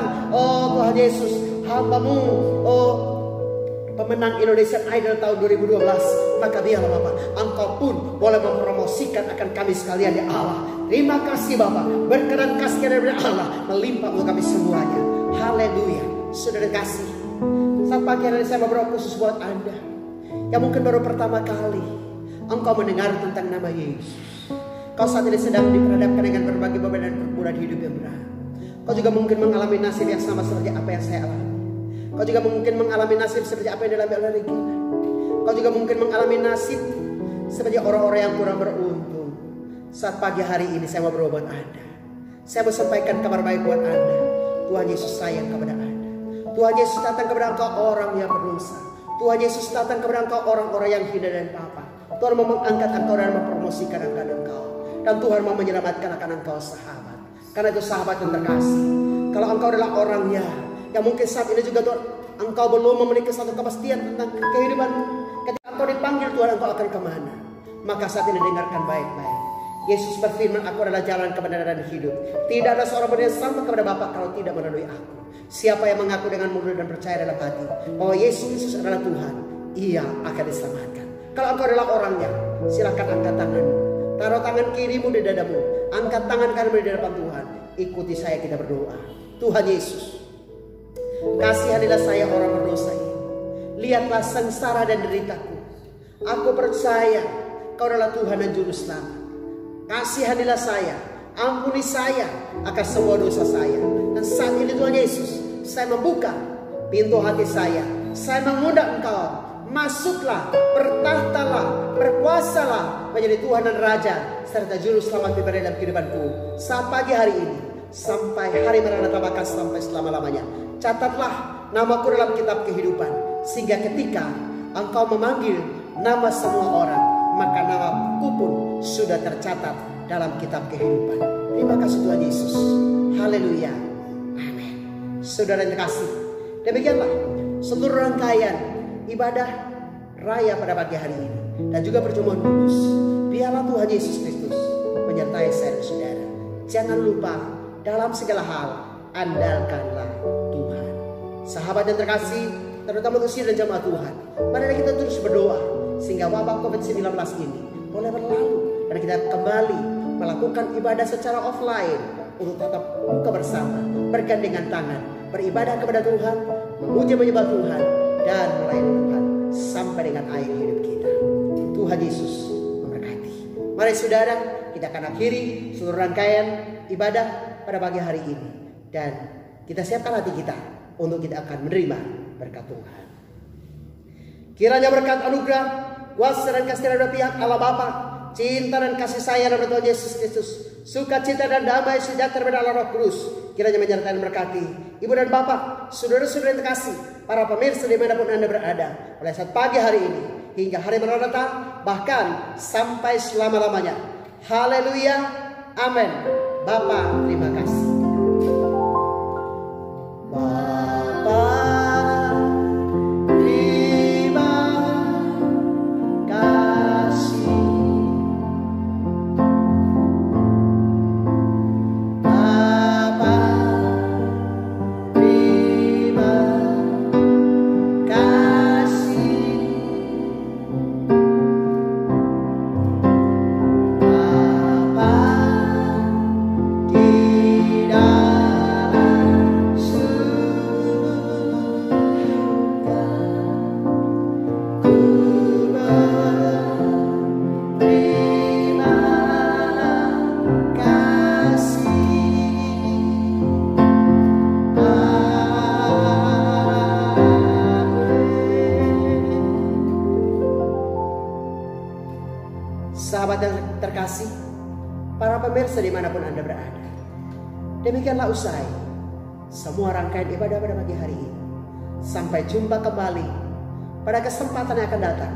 Speaker 1: Tuhan Yesus, hamba-Mu, pemenang Indonesian Idol tahun 2012. Maka biarlah Bapak, Engkau pun boleh mempromosikan akan kami sekalian ya Allah. Terima kasih Bapak, berkat dan kasih dari Allah melimpah untuk kami semuanya. Haleluya. Saudara kasih, saat pagi hari saya berdoa khusus buat Anda yang mungkin baru pertama kali engkau mendengar tentang nama Yesus. Kau saat ini sedang diperhadapkan dengan berbagai beban dan pergumulan hidup yang berat. Kau juga mungkin mengalami nasib yang sama seperti apa yang saya alami. Kau juga mungkin mengalami nasib seperti apa yang dialami oleh Regina. Kau juga mungkin mengalami nasib seperti orang-orang yang kurang beruntung. Saat pagi hari ini saya mau berdoa buat Anda. Saya mau sampaikan kabar baik buat Anda. Tuhan Yesus sayang kepada Anda. Tuhan Yesus datang kepada engkau orang yang berdosa. Tuhan Yesus datang kepada engkau orang-orang yang hina dan papa. Tuhan mau mengangkat engkau dan mempromosikan engkau. Dan Tuhan mau menyelamatkan akan engkau sahabat. Karena itu sahabat yang terkasih, kalau engkau adalah orangnya yang mungkin saat ini juga Tuhan, engkau belum memiliki satu kepastian tentang kehidupan. Ketika engkau dipanggil Tuhan, engkau akan kemana? Maka saat ini dengarkan baik-baik. Yesus berfirman, aku adalah jalan, kebenaran dan hidup. Tidak ada seorang pun yang sampai kepada Bapa kalau tidak melalui aku. Siapa yang mengaku dengan mulut dan percaya dalam hati bahwa Yesus Kristus adalah Tuhan, ia akan diselamatkan. Kalau engkau adalah orangnya, silakan angkat tangan. Taruh tangan kirimu di dadamu, angkat tangan kananmu di hadapan Tuhan. ikuti saya, kita berdoa. Tuhan Yesus, kasihanilah saya orang berdosa ini. Lihatlah sengsara dan deritaku. Aku percaya Kau adalah Tuhan dan Juru Selamat. Kasihanilah saya, ampuni saya akan semua dosa saya. Dan saat ini Tuhan Yesus, saya membuka pintu hati saya. Saya mengundang Engkau, masuklah, bertahtalah, berkuasalah menjadi Tuhan dan Raja serta Juru Selamat pribadi dalam kehidupanku. Saat pagi hari ini sampai hari Maranatha, bahkan sampai selama-lamanya. Catatlah namaku dalam kitab kehidupan, sehingga ketika Engkau memanggil nama semua orang, maka namaku pun sudah tercatat dalam kitab kehidupan. Terima kasih Tuhan Yesus. Haleluya. Amin. Saudara yang terkasih, demikianlah seluruh rangkaian ibadah raya pada pagi hari ini dan juga perjamuan kudus. Biarlah Tuhan Yesus Kristus menyertai saya dan saudara. Jangan lupa dalam segala hal andalkanlah Tuhan. Sahabat yang terkasih, terutama untuk dan jemaat Tuhan, mari kita terus berdoa sehingga wabah COVID-19 ini boleh berlalu dan kita kembali melakukan ibadah secara offline untuk tetap buka bersama, bergandengan tangan, beribadah kepada Tuhan, memuji menyembah Tuhan, dan melayani Tuhan sampai dengan akhir hidup kita. Tuhan Yesus memberkati. Mari saudara, kita akan akhiri seluruh rangkaian ibadah pada pagi hari ini, dan kita siapkan hati kita untuk kita akan menerima berkat Tuhan. Kiranya berkat anugerah, kuasa dan kasih dari pihak Allah Bapa, cinta dan kasih sayang dari Tuhan Yesus Kristus, sukacita dan damai sejahtera dari Allah Roh Kudus, kiranya menyertai dan berkati ibu dan bapak, saudara-saudara yang terkasih, para pemirsa dimanapun Anda berada, mulai saat pagi hari ini hingga hari Maranatha, bahkan sampai selama-lamanya. Haleluya, amin. Bapa, terima kasih. Sahabat yang terkasih, para pemirsa dimanapun Anda berada, demikianlah usai semua rangkaian ibadah pada pagi hari ini. Sampai jumpa kembali pada kesempatan yang akan datang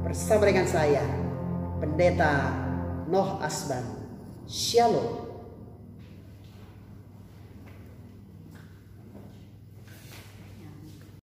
Speaker 1: bersama dengan saya, Pendeta Noh Asban. Shalom.